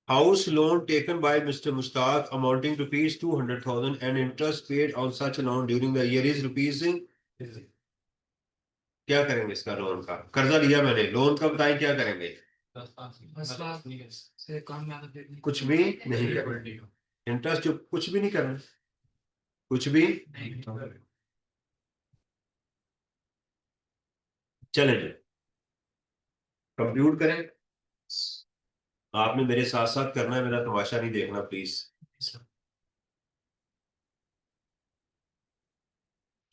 House loan taken by mister Mushtaq amounting rupees 200,000 and interest paid on such loan during the year is rupees. क्या करेंगे इसका? लोन का कर्जा लिया मैंने, लोन का बताएं क्या करेंगे? कुछ भी नहीं करना, इंटरेस्ट जो कुछ भी नहीं करना, कुछ भी। चले जी कंप्यूट करें। आपने मेरे साथ साथ करना है, मेरा तमाशा नहीं देखना प्लीज।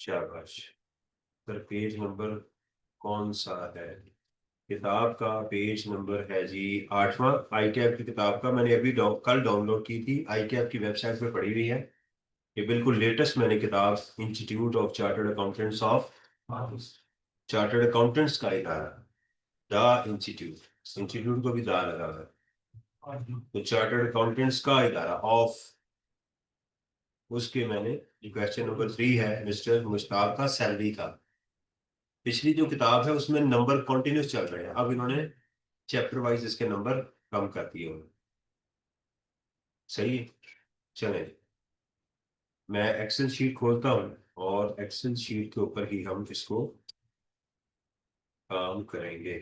शाबाश। सर पेज नंबर कौन सा है? किताब का पेज नंबर है जी 8वां। आई कैप की किताब का मैंने अभी कल डाउनलोड की थी, आई कैप की वेबसाइट पे पड़ी हुई है। ये बिल्कुल लेटेस्ट मैंने किताब institute of chartered accountants of chartered accountants का इदारा, द इंस्टीट्यूट, इंस्टीट्यूट को भी दा लगा हुआ है, तो चार्टर्ड अकाउंटेंट्स का इदारा ऑफ, उसके मैंने जो क्वेश्चन नंबर 3 है मिस्टर मुश्ताक का सैलरी का, पिछली जो किताब है उसमें नंबर कॉन्टिन्यूस चल रहे हैं, अब इन्होंने चैप्टर वाइज इसके नंबर कम कर दिए उन्होंने। सही है? चले मैं एक्सेल शीट खोलता हूँ और एक्सेल शीट के ऊपर ही हम इसको काम करेंगे।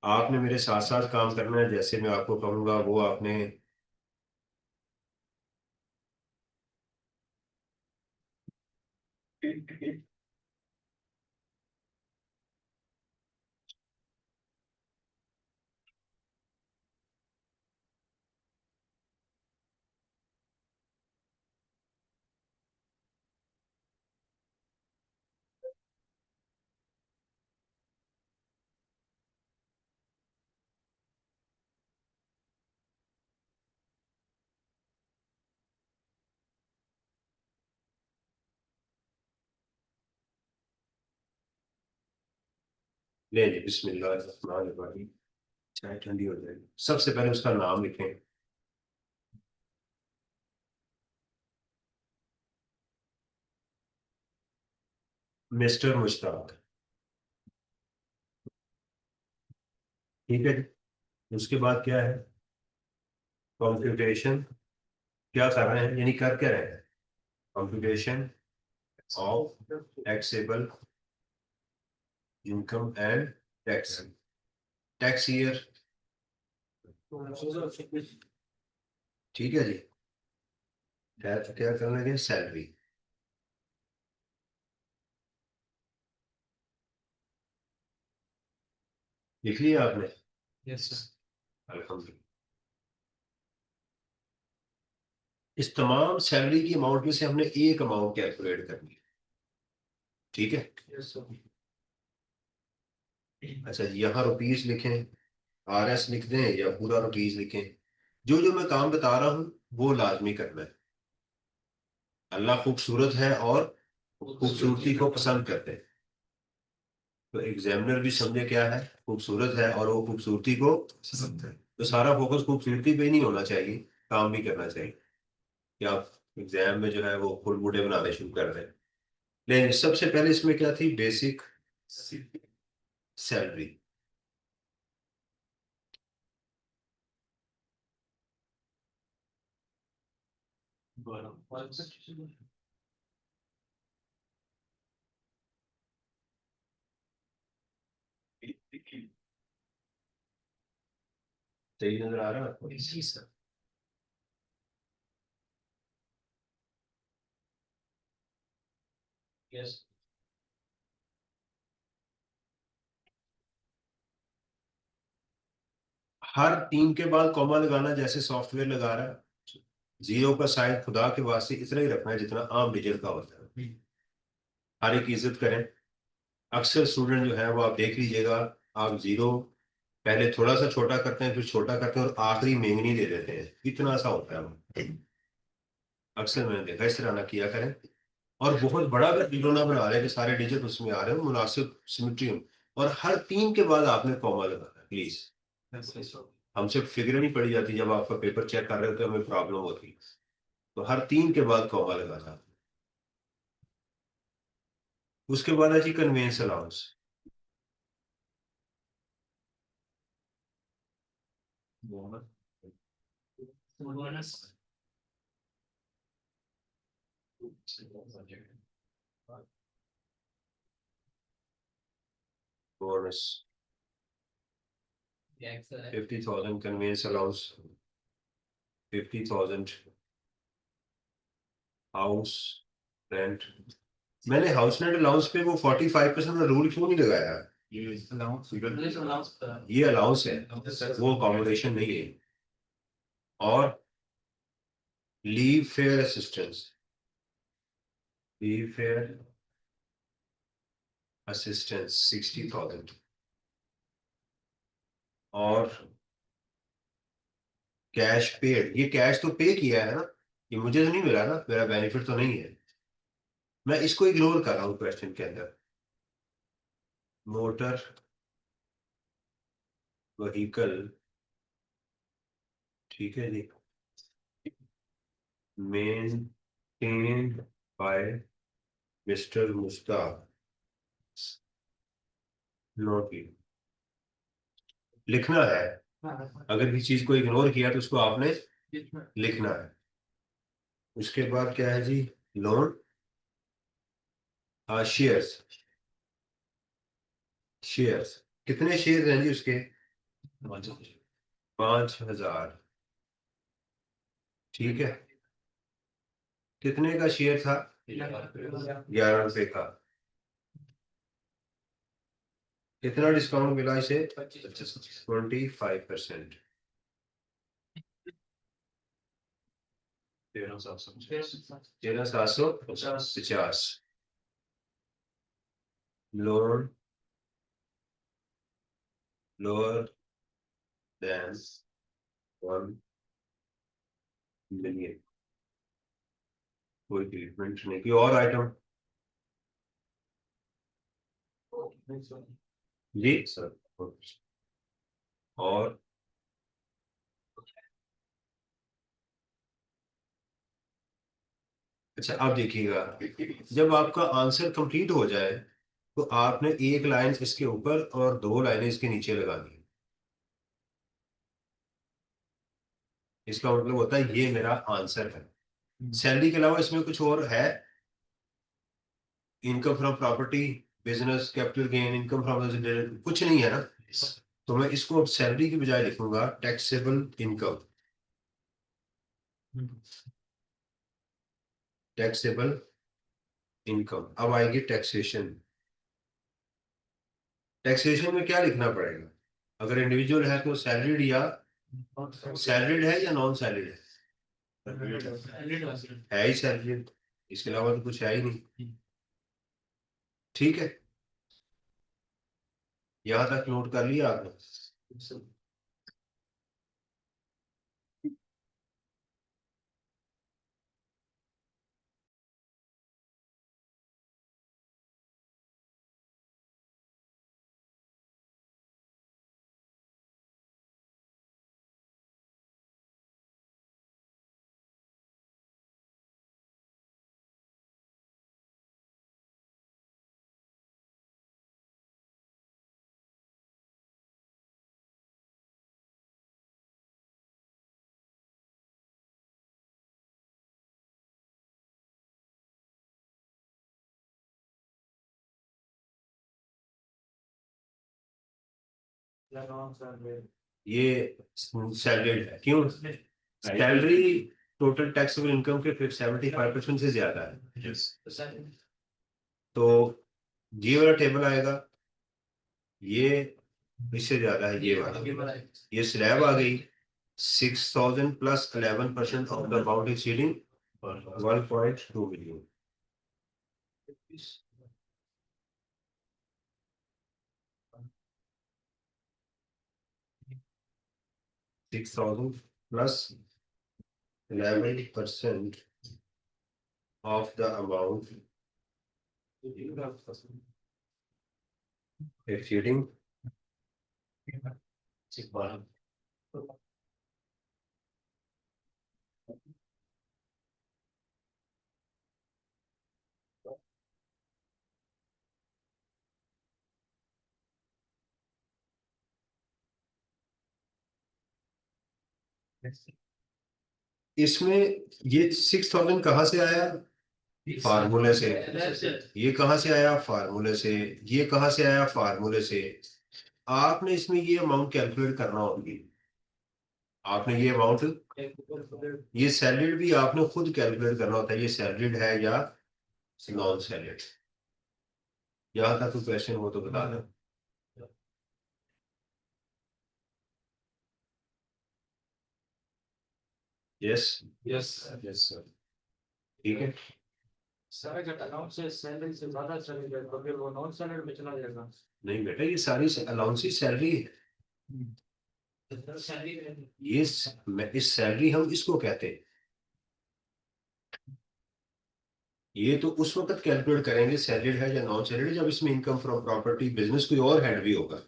आपने मेरे साथ साथ काम करना है, जैसे मैं आपको कहूंगा वो आपने ले ली। बिस्मिल्लाह, चाय ठंडी हो जाएगी। सबसे पहले उसका नाम लिखें। मिस्टर मुश्ताक। ठीक है जी। उसके बाद क्या है? कंप्यूटेशन। क्या कर रहे हैं, यानी कर क्या रहे हैं? Computation of taxable income and tax, tax year. ठीक है जी। क्या करना है? सैलरी। लिख लिया आपने? Yes sir. अल्हम्दुलिल्लाह। इस तमाम सैलरी की अमाउंट में से हमने एक अमाउंट कैलकुलेट करनी है। ठीक है? Yes sir. अच्छा यहाँ रुपीस लिखें, RS लिख दें या पूरा रुपीज लिखें, जो जो मैं काम बता रहा हूँ वो लाजमी करना है। अल्लाह खूबसूरत है और खूबसूरती को पसंद करते हैं। तो एग्जामिनर भी समझे क्या है, खूबसूरत है और वो खूबसूरती को पसंद है। तो सारा फोकस खूबसूरती पे ही नहीं होना चाहिए, काम भी करना चाहिए कि आप एग्जाम में जो है वो फुल बूढ़े बनाने शुरू कर रहे हैं। लेकिन सबसे पहले इसमें क्या थी, बेसिक सैलरी। सही नजर आ रहा है आपको? जी सर। यस। हर 3 के बाद कॉमा लगाना जैसे सॉफ्टवेयर लगा रहा है। जीरो का साइज खुदा के वास्ते इतना ही रखना है जितना आम डिजिट का होता है। हर एक की इज्जत करें। अक्सर स्टूडेंट जो है वो आप देख लीजिएगा, आप जीरो पहले थोड़ा सा छोटा करते हैं, फिर छोटा करते हैं और आखिरी मेंगनी दे देते हैं, इतना सा होता है वो। अक्सर मैंने देखा, इस तरह ना किया करें। और बहुत बड़ा अगर जीरो ना बना रहे कि सारे डिजिट उसमें आ रहे हो, मुनासिब सिमेट्री हो। और हर 3 के बाद आपने कॉमा लगाना है प्लीज। हमसे फिगर नहीं पड़ी जाती, जब आपका पेपर चेक कर रहे होते हैं हमें प्रॉब्लम होती है। तो हर 3 के बाद कॉमा लगाना। उसके बाद है जी conveyance allowance. Bonus. Bonus tax है। 50,000 कन्वेंस अलाउंस, 50,000 हाउस रेंट। मैंने हाउस रेंट अलाउंस पे वो 45% का रूल क्यों नहीं लगाया? ये अलाउंस पुलिस अलाउंस पर। ये अलाउंस है, वो अकोमोडेशन नहीं है। और leave fair assistance, leave fair assistance 60,000। और कैश पेड, ये कैश तो पे किया है ना, ये मुझे तो नहीं मिला ना, मेरा बेनिफिट तो नहीं है। मैं इसको इग्नोर कर रहा हूँ क्वेश्चन के अंदर। मोटर व्हीकल, ठीक है जी, maintained by mister Mushtaq, note लिखना है। अगर किसी चीज को इग्नोर किया तो उसको आपने लिखना है। उसके बाद क्या है जी, लोन, शेयर्स। शेयर्स कितने शेयर हैं जी उसके? 5,000। ठीक है, कितने का शेयर था? 11 रुपए का। कितना डिस्काउंट मिला इसे? 25%। 13,750। Loan lower than 1 million. कोई ट्रीटमेंट नहीं की। और आइटम जी सर? और अच्छा, अब देखिएगा, जब आपका आंसर कंप्लीट हो जाए तो आपने एक लाइन इसके ऊपर और 2 लाइनें इसके नीचे लगानी है। इसका मतलब होता है ये मेरा आंसर है। सैलरी के अलावा इसमें कुछ और है? Income from property, business, capital gain, income from, कुछ नहीं है ना। तो मैं इसको अब सैलरी की बजाय लिखूंगा टैक्सेबल इनकम। Taxable income. अब आएगी टैक्सेशन। टैक्सेशन में क्या लिखना पड़ेगा? अगर इंडिविजुअल है तो सैलरीड, या सैलरीड है या नॉन सैलरीड है ही सैलरीड, इसके अलावा तो कुछ है ही नहीं। ठीक है, यहां तक नोट कर लिया आपने? या नॉन सैलरी? ये सैलरीड है। क्यों? सैलरी टोटल टैक्सेबल इनकम के 75% से ज्यादा है। Yes. तो ये वाला टेबल आएगा, ये इससे ज्यादा है ये वाला। ये स्लैब आ गई 6,000 plus 11% of the amount exceeding 1.2 million. 6,000 plus 11% of the amount exceeding इसमें ये 6,000 कहाँ से आया? फार्मूले से। ये कहाँ से आया? फार्मूले से। ये कहाँ से आया? फार्मूले से। आपने इसमें ये अमाउंट कैलकुलेट करना होगी। आपने ये अमाउंट, ये सैलरीड भी आपने खुद कैलकुलेट करना होता है, ये सैलरीड है या नॉन सैलरीड। यहाँ तक कोई क्वेश्चन हो तो बता दें। Yes Yes. Yes, sir. ठीक है। सर अगर अकाउंट से सैलरी से ज्यादा चले गए तो फिर वो नॉन सैलरी में चला जाएगा। नहीं बेटा, ये सारी अलाउंसेस सैलरी है। सैलरी ये इस सैलरी हम इसको कहते हैं। ये तो उस वक्त कैलकुलेट करेंगे सैलरीड है या नॉन सैलरीड जब इसमें इनकम फ्रॉम प्रॉपर्टी बिजनेस कोई और हेड भी होगा।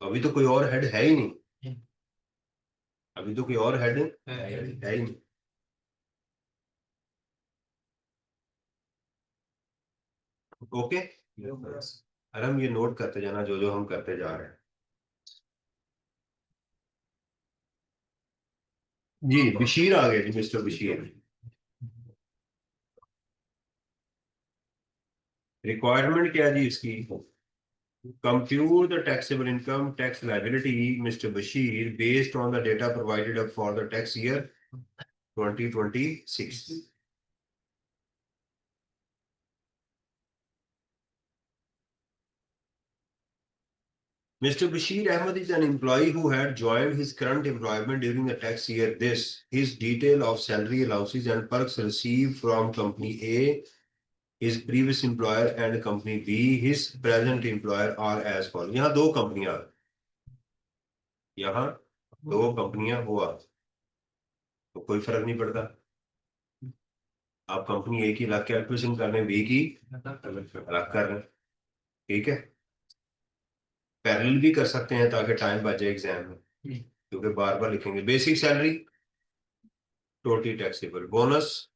अभी तो कोई और हेड है ही नहीं। अभी तो कोई और हेड है ही नहीं। ओके, अरे हम ये नोट करते जाना जो जो हम करते जा रहे हैं। जी बशीर आ गए जी, मिस्टर बशीर। रिक्वायरमेंट क्या है जी इसकी? Compute the taxable income tax liability, Mr. Bashir, based on the data provided up for the tax year 2026. Mr. Bashir Ahmed is an employee who had joined his current employment during the tax year. His detail of salary allowances and perks received from company A, his previous employer, and company B, his present employer, are as follows. यहाँ दो कंपनियां, यहाँ दो कंपनियां हुआ तो कोई फर्क नहीं पड़ता। आप कंपनी ए की अलग कैलकुलेशन कर रहे, बी की अलग कर रहे हैं, ठीक है। पैरेलल भी कर सकते हैं ताकि टाइम बच जाए एग्जाम में, क्योंकि बार बार लिखेंगे। Basic salary, totally taxable. Bonus,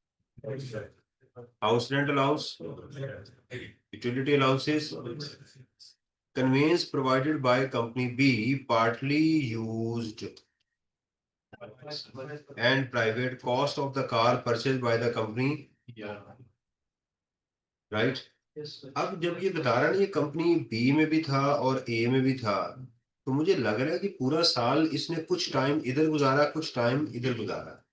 house rent allowance, utility allowances, conveyance provided by company B, partly used, and private cost of the car purchased by the company, right? अब जब ये बता रहा है ना, ये कंपनी बी में भी था और ए में भी था, तो मुझे लग रहा है कि पूरा साल इसने कुछ टाइम इधर गुजारा, कुछ टाइम इधर गुजारा।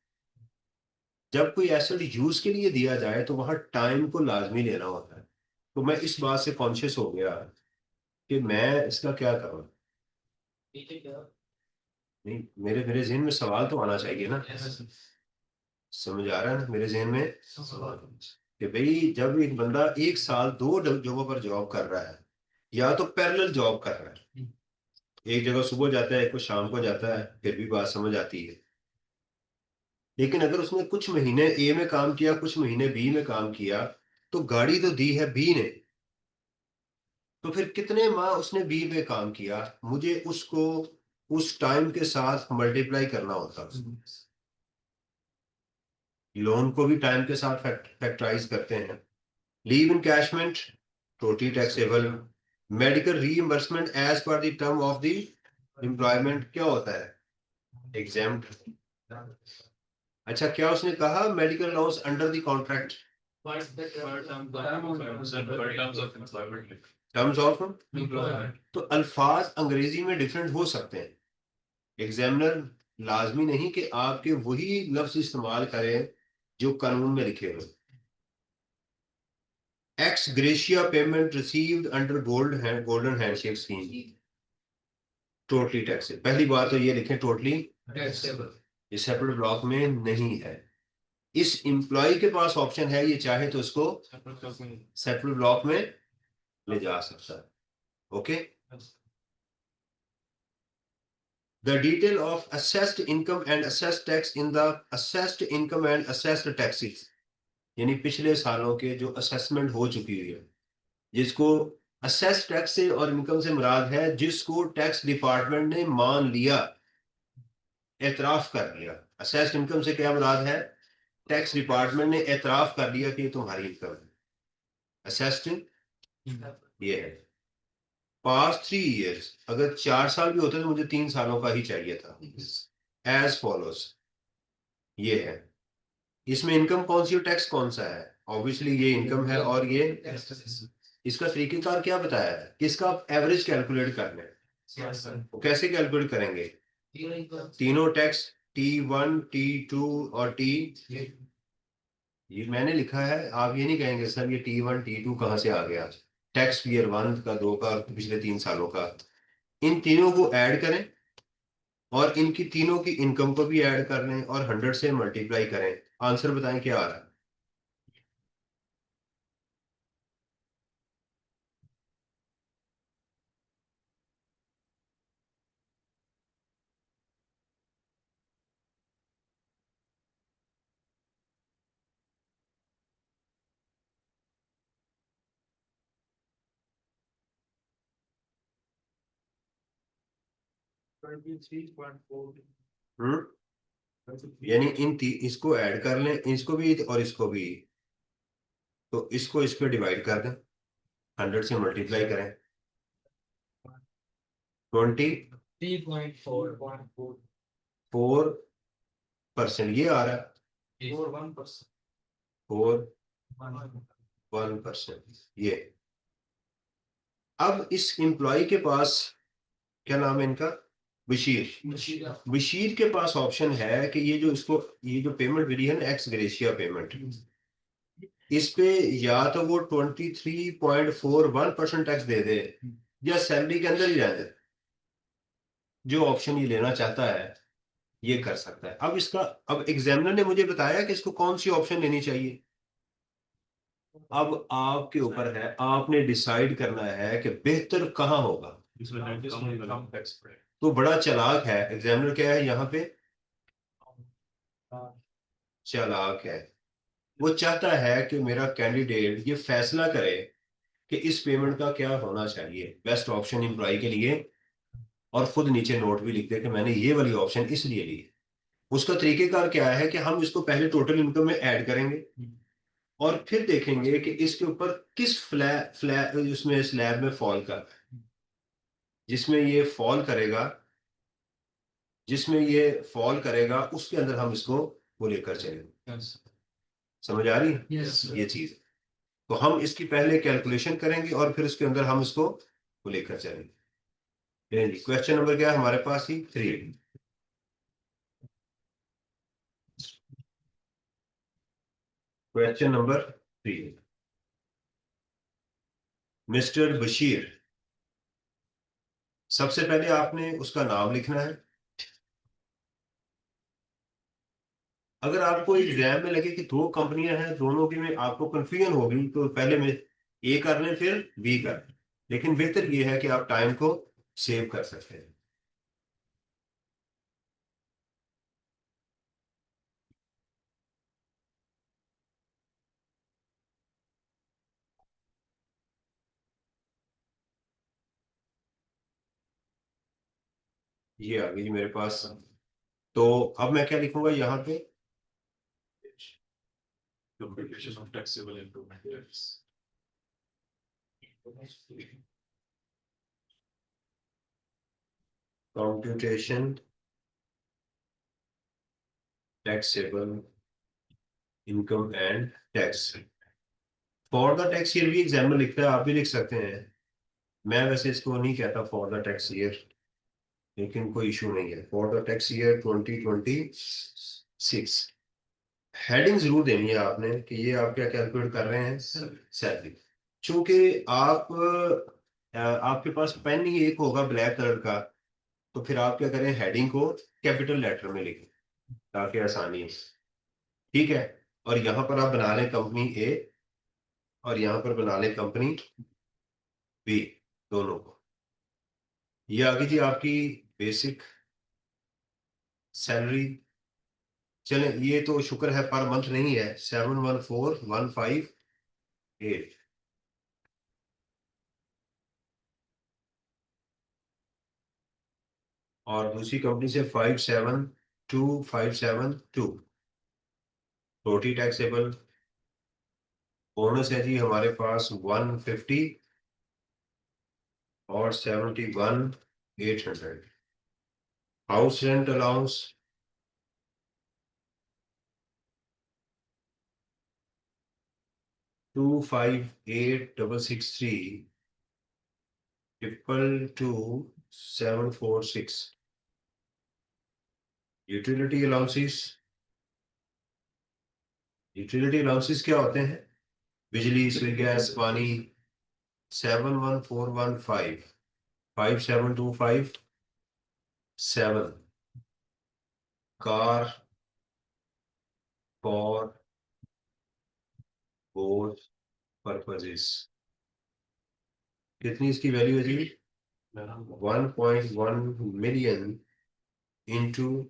जब कोई एसेट यूज के लिए दिया जाए तो वहां टाइम को लाजमी लेना होता है। तो मैं इस बात से कॉन्शियस हो गया कि मैं इसका क्या करूं। नहीं, मेरे मेरे जहन में सवाल तो आना चाहिए ना। समझ आ रहा है ना मेरे जहन में कि भाई जब एक बंदा एक साल दो जगहों पर जॉब कर रहा है, या तो पैरेलल जॉब कर रहा है, एक जगह सुबह जाता है, एक को शाम को जाता है, फिर भी बात समझ आती है। लेकिन अगर उसने कुछ महीने ए में काम किया, कुछ महीने बी में काम किया, तो गाड़ी तो दी है बी ने, तो फिर कितने माह उसने बी में काम किया, मुझे उसको उस टाइम के साथ मल्टीप्लाई करना होता है। लोन को भी टाइम के साथ फैक्टराइज करते हैं। Leave encashment, totally taxable. Medical reimbursement as per the term of the employment क्या होता है? एग्जेम्प्ट। अच्छा, क्या उसने कहा medical allowance under the contract? Terms of, Employment. तो अल्फाज अंग्रेजी में डिफरेंट हो सकते हैं। एग्जामिनर लाजमी नहीं कि आपके वही लफ्ज इस्तेमाल करें जो कानून में लिखे हुए। X gratia payment received under golden handshake scheme, totally tax. पहली बात तो ये लिखें टोटली, Taxable. ये सेपरेट ब्लॉक में नहीं है। इस एम्प्लॉय के पास ऑप्शन है, ये चाहे तो इसको सेपरेट ब्लॉक में ले जा सकता है। Okay, the detail of assessed income and assessed tax in the assessed income and assessed taxes, यानी पिछले सालों के जो असेसमेंट हो चुकी हुई है, जिसको असेस टैक्स से और इनकम से मुराद है जिसको टैक्स डिपार्टमेंट ने मान लिया, एतराफ कर लिया। असेस्ड इनकम से क्या मुराद है, टैक्स डिपार्टमेंट ने एतराफ कर लिया कि ये तुम्हारी इनकम है। असेस्ड ये है। पास्ट 3 इयर्स, अगर 4 साल भी होते तो मुझे 3 सालों का ही चाहिए था। एज फॉलोस ये है। इसमें इनकम कौन सी और टैक्स कौन सा है, ऑब्वियसली ये इनकम है और ये। इसका तरीकेकार क्या बताया है, किसका एवरेज कैलकुलेट करना है, वो कैसे कैलकुलेट करेंगे। तीनों टैक्स T1 T2 और T, ये मैंने लिखा है, आप ये नहीं कहेंगे सर ये T1 T2 कहाँ से आ गया। टैक्स ईयर 1 का 2 का पिछले 3 सालों का, इन तीनों को ऐड करें और इनकी तीनों की इनकम को भी ऐड कर लें और 100 से मल्टीप्लाई करें। आंसर बताएं क्या आ रहा है। हम्म, यानी इसको ऐड कर लें, इसको भी और इसको भी, तो इसको इस पे डिवाइड कर दें, 100 से मल्टीप्लाई करें, 24% ये आ रहा है, 4.1% ये। अब इस एम्प्लॉय के पास, क्या नाम है इनका, बशीर। बशीर के पास ऑप्शन है कि ये जो इसको, ये जो पेमेंट मिली है ना एक्स ग्रेशिया पेमेंट, इस पे या तो वो 23.41% टैक्स दे दे या सैलरी के अंदर ही रह दे। जो ऑप्शन ये लेना चाहता है ये कर सकता है। अब इसका, अब एग्जामिनर ने मुझे बताया कि इसको कौन सी ऑप्शन लेनी चाहिए। अब आपके ऊपर है, आपने डिसाइड करना है कि बेहतर कहाँ होगा। तो बड़ा चालाक है एग्जामिनर, क्या है यहाँ पे, चालाक है। वो चाहता है कि मेरा कैंडिडेट ये फैसला करे कि इस पेमेंट का क्या होना चाहिए, बेस्ट ऑप्शन एम्प्लॉय के लिए, और खुद नीचे नोट भी लिख दे कि मैंने ये वाली ऑप्शन इसलिए ली। उसका तरीकेकार क्या है कि हम इसको पहले टोटल इनकम में ऐड करेंगे और फिर देखेंगे कि इसके ऊपर किस उसमें स्लैब में फॉल कर, जिसमें ये फॉल करेगा, जिसमें ये फॉल करेगा उसके अंदर हम इसको वो लेकर चलेंगे। समझ आ रही है ये चीज। तो हम इसकी पहले कैलकुलेशन करेंगे और फिर उसके अंदर हम इसको वो लेकर चलेंगे। क्वेश्चन नंबर क्या है हमारे पास ही 3। क्वेश्चन नंबर 3, मिस्टर बशीर, सबसे पहले आपने उसका नाम लिखना है। अगर आपको एग्जाम में लगे कि 2 कंपनियां हैं, दोनों की में आपको कंफ्यूजन होगी, तो पहले में ए कर लें फिर बी कर लें। लेकिन बेहतर ये है कि आप टाइम को सेव कर सकते हैं। ये आ गई मेरे पास। तो अब मैं क्या लिखूंगा यहाँ पे, Computation of taxable income and tax. Computation taxable income and tax. For the tax year भी एग्जाम्पल लिखता है, आप भी लिख सकते हैं। मैं वैसे इसको नहीं कहता फॉर द टैक्स ईयर, लेकिन कोई इशू नहीं है। For the tax year 2026 heading जरूर देनी है आपने कि ये आप क्या कैलकुलेट कर रहे हैं, सैलरी। चूंकि आप आपके पास पेन ही एक होगा ब्लैक कलर का, तो फिर आप क्या करें, हेडिंग को कैपिटल लेटर में लिखें ताकि आसानी है। ठीक है। और यहां पर आप बना लें कंपनी ए, और यहां पर बना लें कंपनी बी, दोनों को। ये आ गई थी आपकी बेसिक सैलरी। चलें, ये तो शुक्र है पर मंथ नहीं है, 714158। और दूसरी कंपनी से 572572। टोटली टैक्सेबल बोनस है जी हमारे पास 150 और 71,800। House rent allowance 258663 22746। Utility allowances, utility allowances क्या होते हैं? बिजली, सुई, गैस, पानी 714157 कार फॉर बोथ पर्पजेस। कितनी इसकी वैल्यू है जी? 1.1 मिलियन इंटू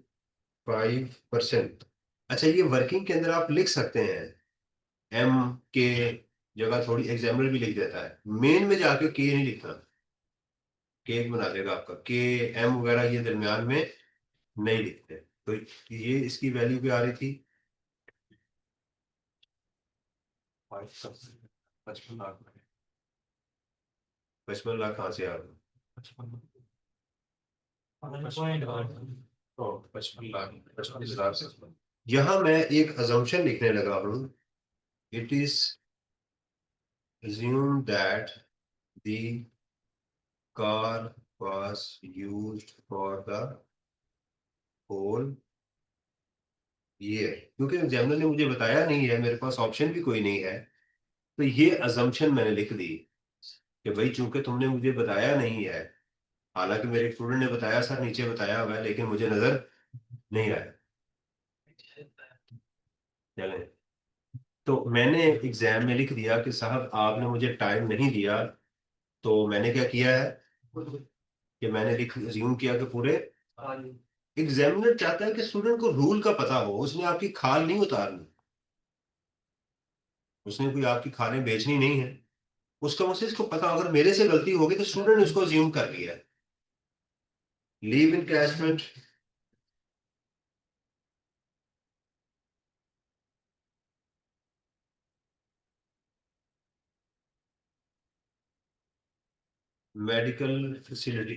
5%। अच्छा, ये वर्किंग के अंदर आप लिख सकते हैं, एम के जगह थोड़ी एग्जाम्पल भी लिख देता है, मेन में जाके के नहीं लिखना, के बना देगा आपका, के एम वगैरह ये दरमियान में नहीं लिखते। तो ये इसकी वैल्यू भी आ रही थी 55 लाख। 55 लाख। कहाँ से आ रहा? 55 लाख, 55 लाख। यहां मैं एक अजम्पशन लिखने लगा हूं। It is assumed that the car was used for the whole year, क्योंकि एग्जामिनर ने मुझे बताया नहीं है, मेरे पास ऑप्शन भी कोई नहीं है। तो ये अजम्पशन मैंने लिख दी कि भाई चूंकि तुमने मुझे बताया नहीं है, हालांकि मेरे स्टूडेंट ने बताया सर नीचे बताया हुआ है, लेकिन मुझे नजर नहीं आया। चले, तो मैंने एग्जाम में लिख दिया कि साहब आपने मुझे टाइम नहीं दिया। तो मैंने क्या किया है कि मैंने लिख अज्यूम किया कि पूरे, एग्जामिनर चाहता है कि स्टूडेंट को रूल का पता हो, उसने आपकी खाल नहीं उतारनी, उसने कोई आपकी खालें बेचनी नहीं है। उसका मुझसे इसको पता, अगर मेरे से गलती होगी तो स्टूडेंट उसको अज्यूम कर लिया है। लीव इनकैशमेंट, मेडिकल फैसिलिटी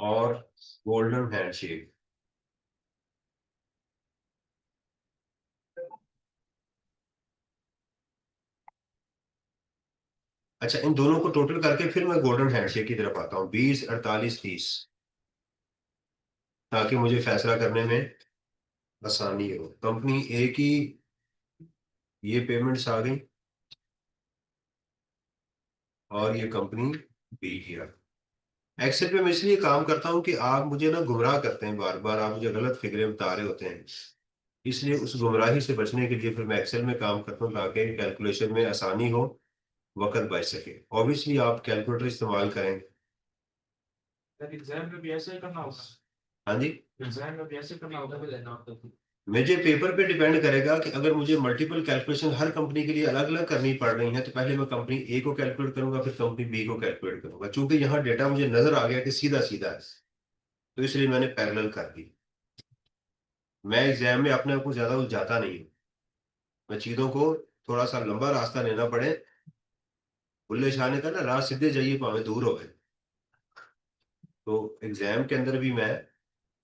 और गोल्डन हैंडशेक। अच्छा, इन दोनों को टोटल करके फिर मैं गोल्डन हैंडशेक की तरफ आता हूँ, 20, 48, 30, ताकि मुझे फैसला करने में आसानी हो। कंपनी ए की ये पेमेंट्स आ गई, और ये कंपनी बी की आ गई। एक्सेल पे मैं इसलिए काम करता हूँ कि आप मुझे ना गुमराह करते हैं, बार बार आप मुझे गलत फिगरें बता रहे होते हैं, इसलिए उस गुमराही से बचने के लिए फिर मैं एक्सेल में काम करता हूँ ताकि कैलकुलेशन में आसानी हो, वक्त बच सके। ऑब्वियसली आप कैलकुलेटर इस्तेमाल करें। एग्जाम में भी ऐसे ही करना होगा। हाँ जी, एग्जाम में भी ऐसे करना होगा। मुझे पेपर पे डिपेंड करेगा कि अगर मुझे मल्टीपल कैलकुलेशन हर कंपनी के लिए अलग अलग करनी पड़ रही है, तो पहले मैं कंपनी ए को कैलकुलेट करूंगा, फिर कंपनी बी को कैलकुलेट करूंगा। चूंकि यहाँ डेटा मुझे नजर आ गया कि सीधा सीधा है, तो इसलिए मैंने पैरेलल कर दी। मैं एग्जाम में अपने आप को ज्यादा उलझाता नहीं हूँ, मैं चीजों को थोड़ा सा लंबा रास्ता लेना पड़े, बुल्ले शाह ने कहा ना, राह सीधे जाइए भावे दूर हो गए। तो एग्जाम के अंदर भी मैं,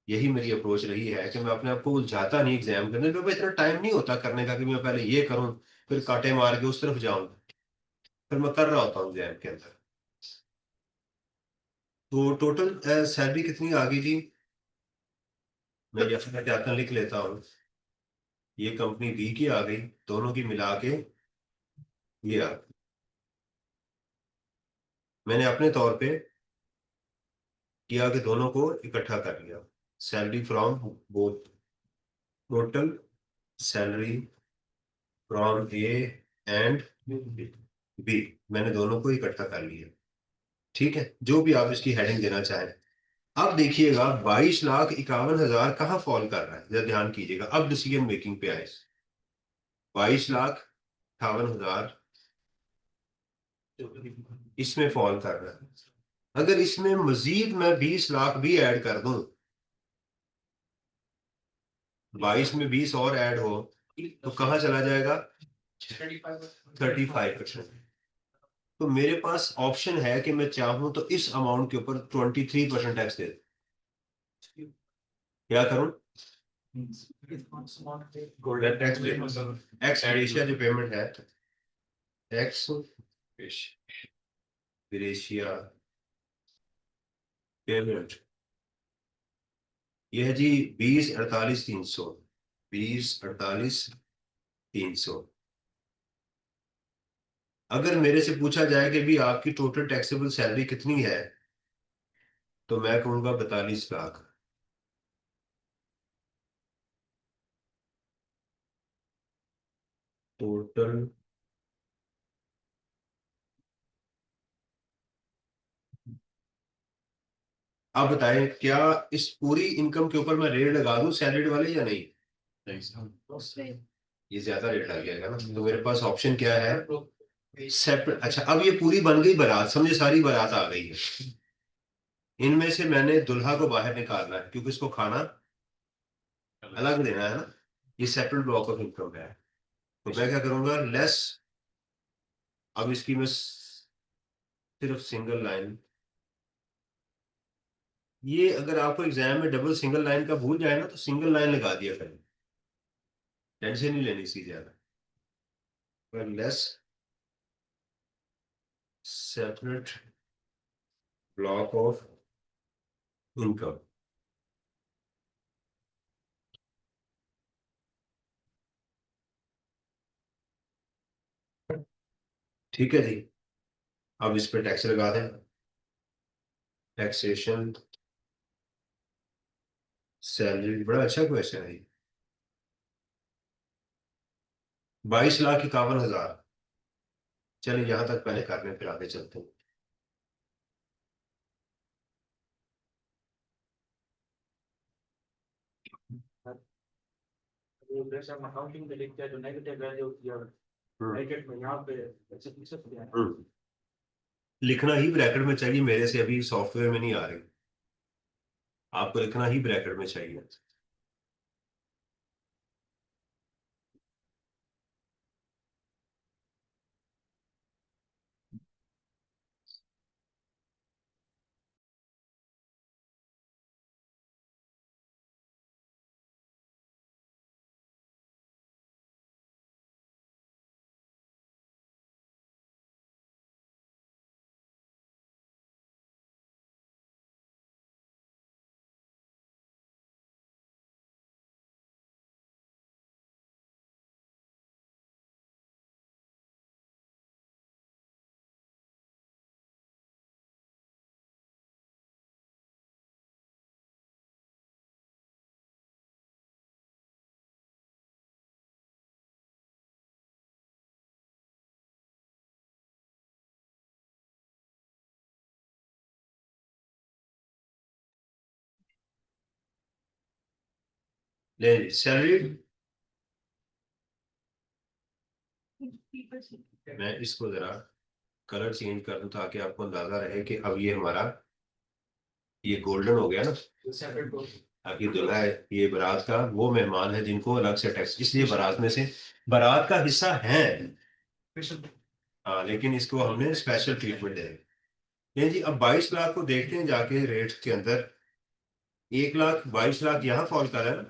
यही मेरी अप्रोच रही है कि मैं अपने आप को उलझाता नहीं। एग्जाम के अंदर मेरे पास इतना टाइम नहीं होता करने का कि मैं पहले ये करूं फिर कांटे मार के उस तरफ जाऊं, फिर मैं कर रहा होता हूँ जहन के अंदर। तो टोटल सैलरी कितनी आ गई जी? मैं यहाँ जाकर लिख लेता हूँ। ये कंपनी बी की आ गई, दोनों की मिला के ये आ गई। मैंने अपने तौर पे किया कि दोनों को इकट्ठा कर लिया। Salary from both, total salary from A and B, मैंने दोनों को इकट्ठा कर लिया। ठीक है, जो भी आप इसकी हेडिंग देना चाहें। अब देखिएगा 22,51,000 कहाँ फॉल कर रहा है, जरा ध्यान कीजिएगा। अब डिसीजन मेकिंग पे आए। 22,58,000 इसमें फॉल कर रहा है। अगर इसमें मजीद मैं 20 लाख भी ऐड कर दूं, 22 में 20 और ऐड हो तो कहाँ चला जाएगा? 35%। तो मेरे पास ऑप्शन है कि मैं चाहूं तो इस अमाउंट के ऊपर 23% टैक्स दे दूं। क्या करूं? गोल्डन टैक्स दे दूं। एक्स ग्रेशिया जो पेमेंट है, एक्स ग्रेशिया पेमेंट, यह है जी 20,48,300, 20,48,300। अगर मेरे से पूछा जाए कि भी आपकी टोटल टैक्सेबल सैलरी कितनी है, तो मैं कहूंगा 42 लाख। टोटल आप बताएं, क्या इस पूरी इनकम के ऊपर मैं रेट लगा दूं सैलरी वाले या नहीं? ये ज्यादा रेट लग जाएगा ना। तो मेरे पास ऑप्शन क्या है? सेपरेट। अच्छा, अब ये पूरी बन गई बारात, समझे, सारी बारात आ गई है। इनमें से मैंने दुल्हा को बाहर निकालना है क्योंकि इसको खाना अलग देना है ना। ये सेपरेट ब्लॉक ऑफ इनकम है। तो मैं क्या करूंगा, लेस। अब इसकी मैं सिर्फ सिंगल लाइन, ये अगर आपको एग्जाम में डबल सिंगल लाइन का भूल जाए ना तो सिंगल लाइन लगा दिया करें, टेंशन नहीं लेनी सी ज्यादा। Less separate block of income. ठीक है जी। अब इस पे टैक्स लगा दें। टैक्सेशन सैलरी, बड़ा अच्छा क्वेश्चन है। 22,51,000। चलिए यहां तक पहले कर लें, फिर आगे चलते हैं। जैसे हम अकाउंटिंग में लिखते हैं जो नेगेटिव वैल्यू होती है हम्म, ब्रैकेट में, यहाँ पे ऐसे लिख सकते हैं। हम्म। लिखना ही ब्रैकेट में चाहिए, मेरे से अभी सॉफ्टवेयर में नहीं आ रही। आपको लिखना ही ब्रैकेट में चाहिए। ले सैलरी, मैं इसको जरा कलर चेंज कर दूं ताकि आपको अंदाजा रहे कि अब ये हमारा ये गोल्डन हो गया ना। सेपरेट अब ये दूल्हा है, ये बारात का वो मेहमान है जिनको अलग से टैक्स, इसलिए बारात में से बारात का हिस्सा है। हाँ, लेकिन इसको हमने स्पेशल ट्रीटमेंट दे ये जी। अब 22 लाख को देखते हैं जाके रेट के अंदर। 1,00,000, 22 लाख यहाँ फॉल कर रहा है ना।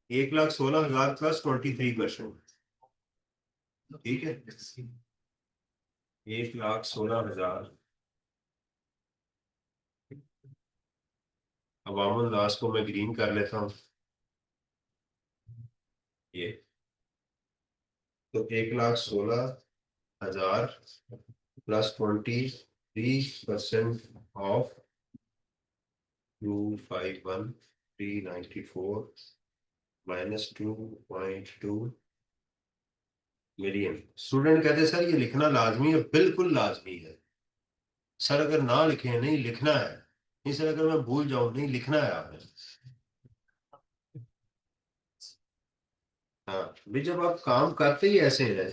1,16,000 प्लस 23%। ठीक है, 1,16,000 अवामुल नास को मैं ग्रीन कर लेता हूँ, ये तो 1,16,000 plus 23% of 251,394 minus 2.2 million. Student कहते हैं सर ये लिखना लाजमी है, बिल्कुल लाजमी है सर, अगर ना लिखे नहीं लिखना है, नहीं सर अगर मैं भूल जाऊं नहीं लिखना है आपने। हाँ भी जब आप काम करते ही ऐसे हैं,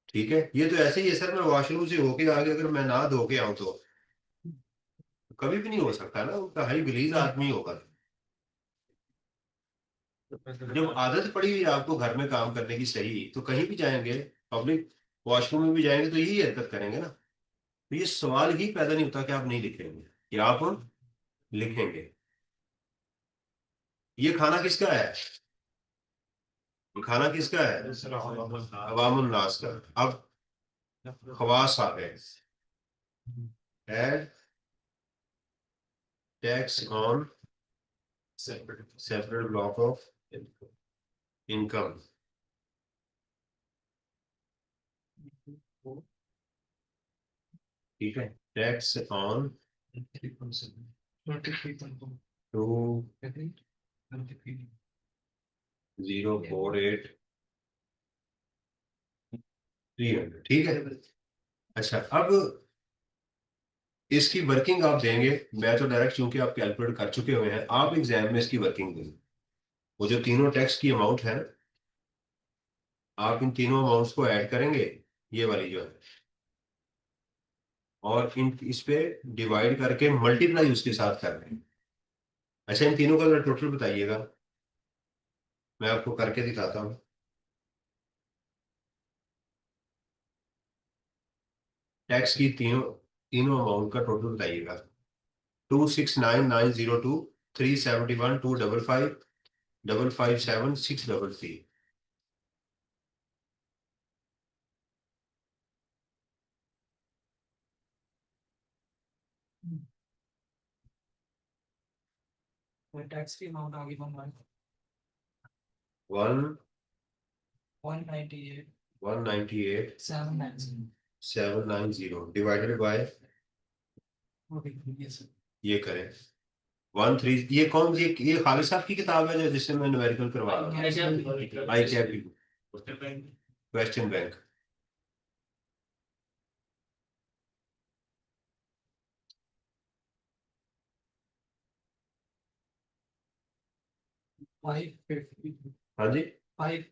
ठीक है, ये तो ऐसे ही है सर, मैं वॉशरूम से होके आगे अगर मैं ना धो के आऊं तो कभी भी नहीं हो सकता ना, उनका हाई गलीज आदमी होगा। जब आदत पड़ी हुई है आपको घर में काम करने की सही, तो कहीं भी जाएंगे, पब्लिक वॉशरूम में भी जाएंगे तो यही हरकत करेंगे ना। तो ये सवाल ही पैदा नहीं होता कि आप नहीं लिखेंगे, कि आप लिखेंगे। ये खाना किसका है, ये खाना किसका है, अवामुन नास का। अब खवास आ गए, add tax on separate block of income, ठीक है, टैक्स ऑन 2,048,300, ठीक है। अच्छा अब इसकी वर्किंग आप देंगे, मैं तो डायरेक्ट चूंकि आप कैलकुलेट कर चुके हुए हैं, आप एग्जाम में इसकी वर्किंग देंगे। वो जो तीनों टैक्स की अमाउंट है ना, आप इन तीनों अमाउंट्स को ऐड करेंगे, ये वाली जो है, और इन इस पे डिवाइड करके मल्टीप्लाई उसके साथ कर देंगे। अच्छा इन तीनों का टोटल बताइएगा, मैं आपको करके दिखाता हूँ। टैक्स की तीनों तीनों अमाउंट का टोटल बताइएगा। 269,902, 371, 255, 557, 633। टैक्स की अमाउंट आ गई 1 198 198 790 790 डिवाइडेड बाय, ये करें 13। ये कौन, ये खालिद साहब की किताब है जो जिससे मैं न्यूमेरिकल करवा रहा हूँ, आई कैप की क्वेश्चन बैंक। हाँ जी, 5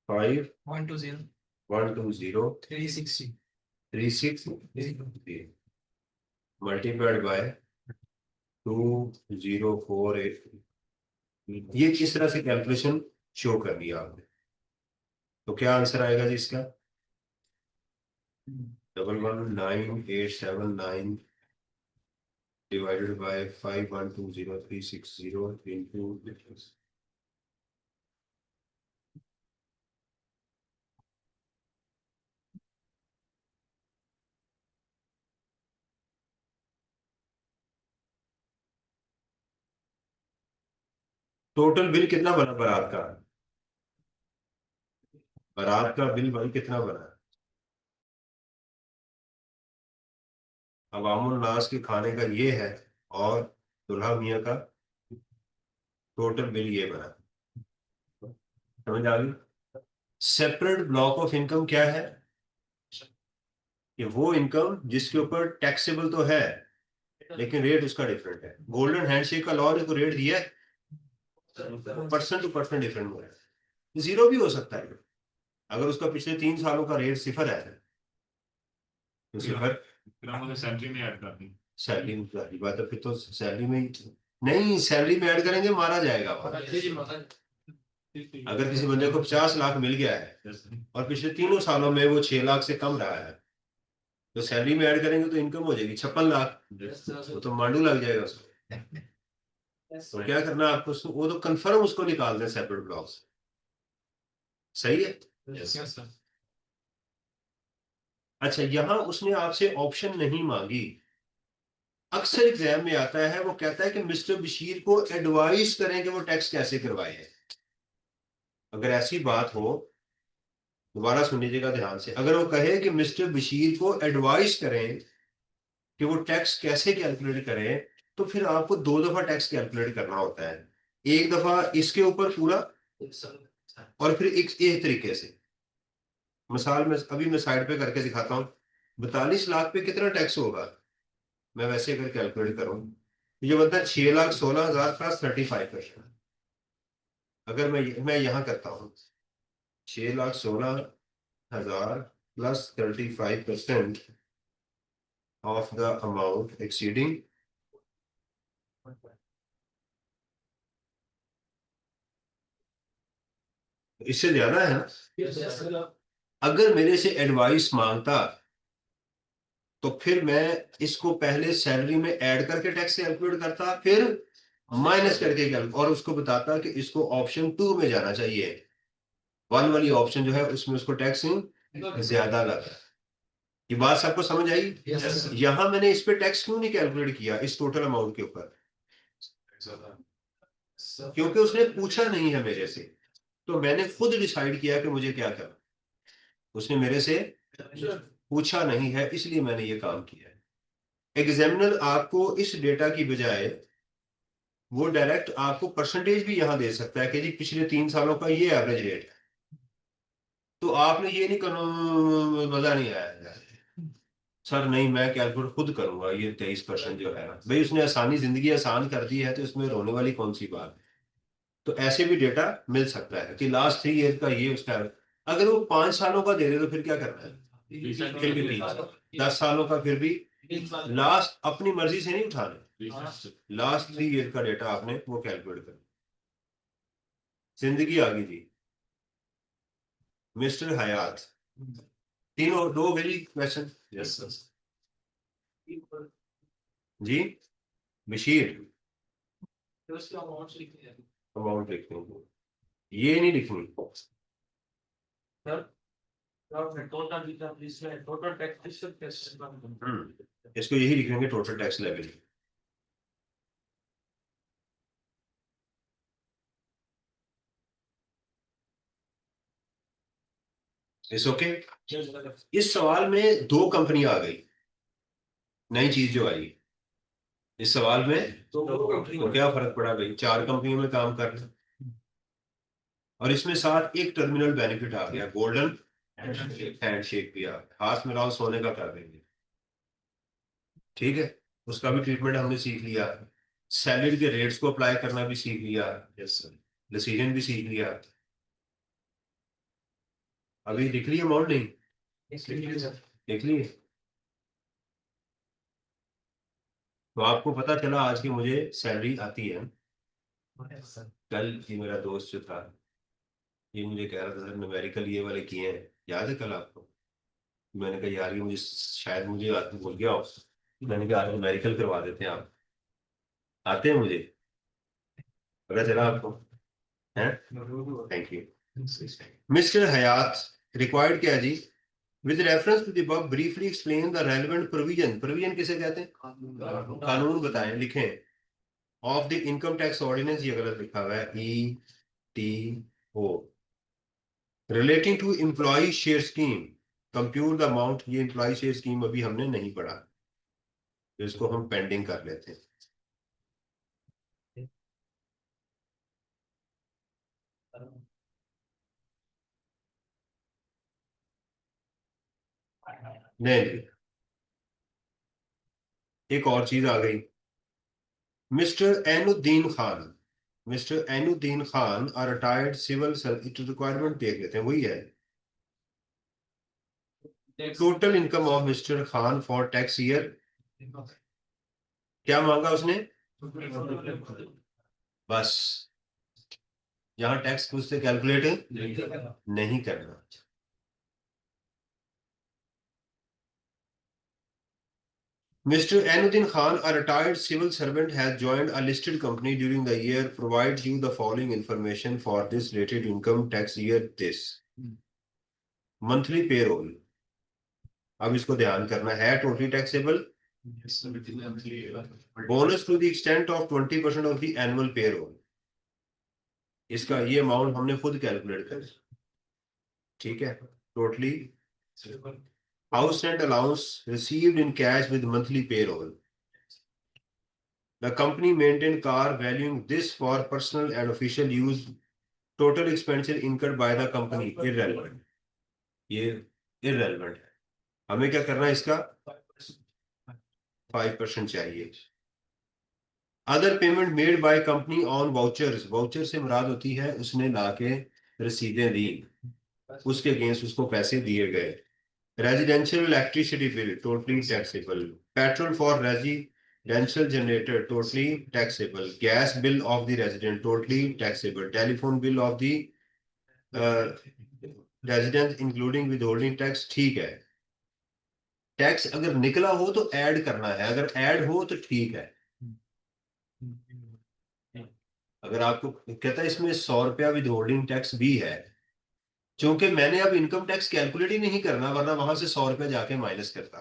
5 120 120 360 360 मल्टीप्लाइड बाय 2048। ये किस तरह से कैलकुलेशन शो कर दिया आपने, तो क्या आंसर आएगा जी इसका, 11,9,879 divided by 5,120,360 into total bill कितना बना बारात का, बारात का बिल भाई कितना बना। अवामुल नास के खाने का ये है, और दुल्हा मियाँ का टोटल बिल ये बना, समझ आ गई। सेपरेट ब्लॉक ऑफ इनकम क्या है, कि वो इनकम जिसके ऊपर टैक्सेबल तो है लेकिन रेट उसका डिफरेंट है। गोल्डन हैंडशेक का लॉ ने तो रेट दिया है, पर्सन टू पर्सन डिफरेंट हो रहा है, जीरो भी हो सकता है अगर उसका पिछले 3 सालों का रेट सिफर है, तो सिफर सैलरी में ऐड कर दी, सैलरी में जारी बात है, फिर तो सैलरी में नहीं, सैलरी में ऐड करेंगे मारा जाएगा वहाँ। अगर किसी बंदे को 50 लाख मिल गया है और पिछले 3 सालों में वो 6 लाख से कम रहा है, तो सैलरी में ऐड करेंगे तो इनकम हो जाएगी 56 लाख, वो तो मांडू लग जाएगा उसको। तो क्या करना है आपको, वो तो कंफर्म उसको निकाल दें सेपरेट ब्लॉक से, सही है। Yes. Yes, sir. अच्छा, यहां उसने आपसे ऑप्शन नहीं मांगी। अक्सर एग्जाम में आता है, वो कहता है कि मिस्टर बशीर को एडवाइस करें कि वो टैक्स कैसे करवाए। अगर ऐसी बात हो, दोबारा सुन लीजिएगा ध्यान से, अगर वो कहे कि मिस्टर बशीर को एडवाइस करें कि वो टैक्स कैसे कैलकुलेट करें, तो फिर आपको 2 दफा टैक्स कैलकुलेट करना होता है। एक दफा इसके ऊपर पूरा, और फिर एक तरीके से। मिसाल में अभी मैं साइड पे करके दिखाता हूँ। 42 लाख पे कितना टैक्स होगा, मैं वैसे अगर कैलकुलेट करूं, ये बनता है 6,16,000 प्लस 35%। अगर मैं यहां करता हूँ 6,16,000 plus 35% of the amount exceeding, इससे ज्यादा है ना। Yes, sir. अगर मेरे से एडवाइस मांगता तो फिर मैं इसको पहले सैलरी में ऐड करके टैक्स कैलकुलेट करता, फिर माइनस करके कैलकुलेट, और उसको बताता कि इसको ऑप्शन 2 में जाना चाहिए। 1 वाली ऑप्शन जो है उसमें उसको टैक्स ज्यादा लगा। ये बात सबको समझ आई। Yes, sir. यहां मैंने इस पे टैक्स क्यों नहीं कैलकुलेट किया इस टोटल अमाउंट के ऊपर, Sir. क्योंकि उसने पूछा नहीं है मेरे से, तो मैंने खुद डिसाइड किया कि मुझे क्या करना। उसने मेरे से पूछा नहीं है, इसलिए मैंने ये काम किया है। एग्जामिनर आपको इस डेटा की बजाय वो डायरेक्ट आपको परसेंटेज भी यहां दे सकता है कि जी पिछले 3 सालों का ये एवरेज रेट है, तो आपने ये नहीं करना, मजा नहीं आया सर, नहीं मैं कैलकुलेट खुद करूंगा, ये 23% जो है भाई, उसने आसानी, जिंदगी आसान कर दी है, तो इसमें रोने वाली कौन सी बात है। तो ऐसे भी डेटा मिल सकता है कि लास्ट 3 ईयर का ये उसका, अगर वो 5 सालों का दे रहे तो फिर क्या करना है, फिर भी 10 सालों का, फिर भी लास्ट अपनी मर्जी से नहीं उठाना, लास्ट 3 ईयर का डेटा आपने वो कैलकुलेट करना। जिंदगी आ गई जी। मिस्टर हयात, तीनों दो वेरी क्वेश्चन। Yes, sir. जी बशीर, उसके अमाउंट लिखे हैं अमाउंट लिखनी है, ये नहीं लिखनी। सर। टोटल इसमें टोटल टैक्स इसको यही लिखेंगे, टोटल टैक्स लेवल। इस ओके। इस सवाल में 2 कंपनी आ गई, नई चीज जो आई इस सवाल में, तो क्या फर्क पड़ा भाई, 4 कंपनियों में काम कर रहे, और इसमें साथ एक टर्मिनल बेनिफिट आ गया, गोल्डन हैंडशेक भी आ गया, हाथ मिलाओ सोने का कर देंगे। ठीक है, उसका भी ट्रीटमेंट हमने सीख लिया, सैलरी के रेट्स को अप्लाई करना भी सीख लिया, Yes, sir. डिसीजन भी सीख लिया। अभी लिख लिए अमाउंट नहीं, लिख लिए। तो आपको पता चला आज की मुझे सैलरी आती है। कल ये मेरा दोस्त जो था, ये मुझे कह रहा था सर न्यूमेरिकल ये वाले किए हैं, याद है कल आपको। मैंने कहा यार ये मुझे शायद मुझे आदमी बोल गया हो, मैंने कहा आज न्यूमेरिकल करवा देते हैं आप, आते हैं मुझे, पता चला आपको है। Thank you. Mister Hayat required क्या है जी, with reference to the above briefly explain the relevant provision, provision किसे कहते हैं, कानून बताएं, लिखें, of the income tax ordinance, ये गलत लिखा हुआ है, ETO, relating to employee share scheme, compute the amount, ये एम्प्लॉय शेयर स्कीम अभी हमने नहीं पढ़ा, तो इसको हम पेंडिंग कर लेते हैं। नहीं, एक और चीज आ गई, mister Ainuddin Khan, mister Ainuddin Khan are retired civil requirement देख लेते हैं, वही है। Total income of mister Khan for tax year, क्या मांगा उसने, बस यहां टैक्स कुछ से कैलकुलेट नहीं करना। Mr. Anuddin Khan, a retired civil servant, has joined a listed company during the year. Provides you the following information for this related income tax year this. Monthly payroll, अब इसको ध्यान करना है, totally taxable bonus to the extent of 20% of the annual payroll, इसका ये amount हमने खुद calculate कर, ठीक है। Totally house rent allowance received in cash with monthly payroll, the company maintain car valuing this for personal and official use, total expenditure incurred by the company irrelevant, ये irrelevant है, हमें क्या करना है, इसका 5% चाहिए। Other payment made by company on vouchers, voucher से मुराद होती है उसने लाके रसीदें दी, उसके अगेंस्ट उसको पैसे दिए गए। Residential electricity bill totally taxable, petrol for residential generator totally taxable, gas bill of the resident totally taxable, telephone bill of the resident including with holding tax, ठीक है। टैक्स अगर निकला हो तो ऐड करना है, अगर ऐड हो तो ठीक है। अगर आपको कहता है इसमें 100 रुपया विद होल्डिंग टैक्स भी है, क्योंकि मैंने अब इनकम टैक्स कैलकुलेट ही नहीं करना, वरना वहां से 100 रुपया जाके माइनस करता,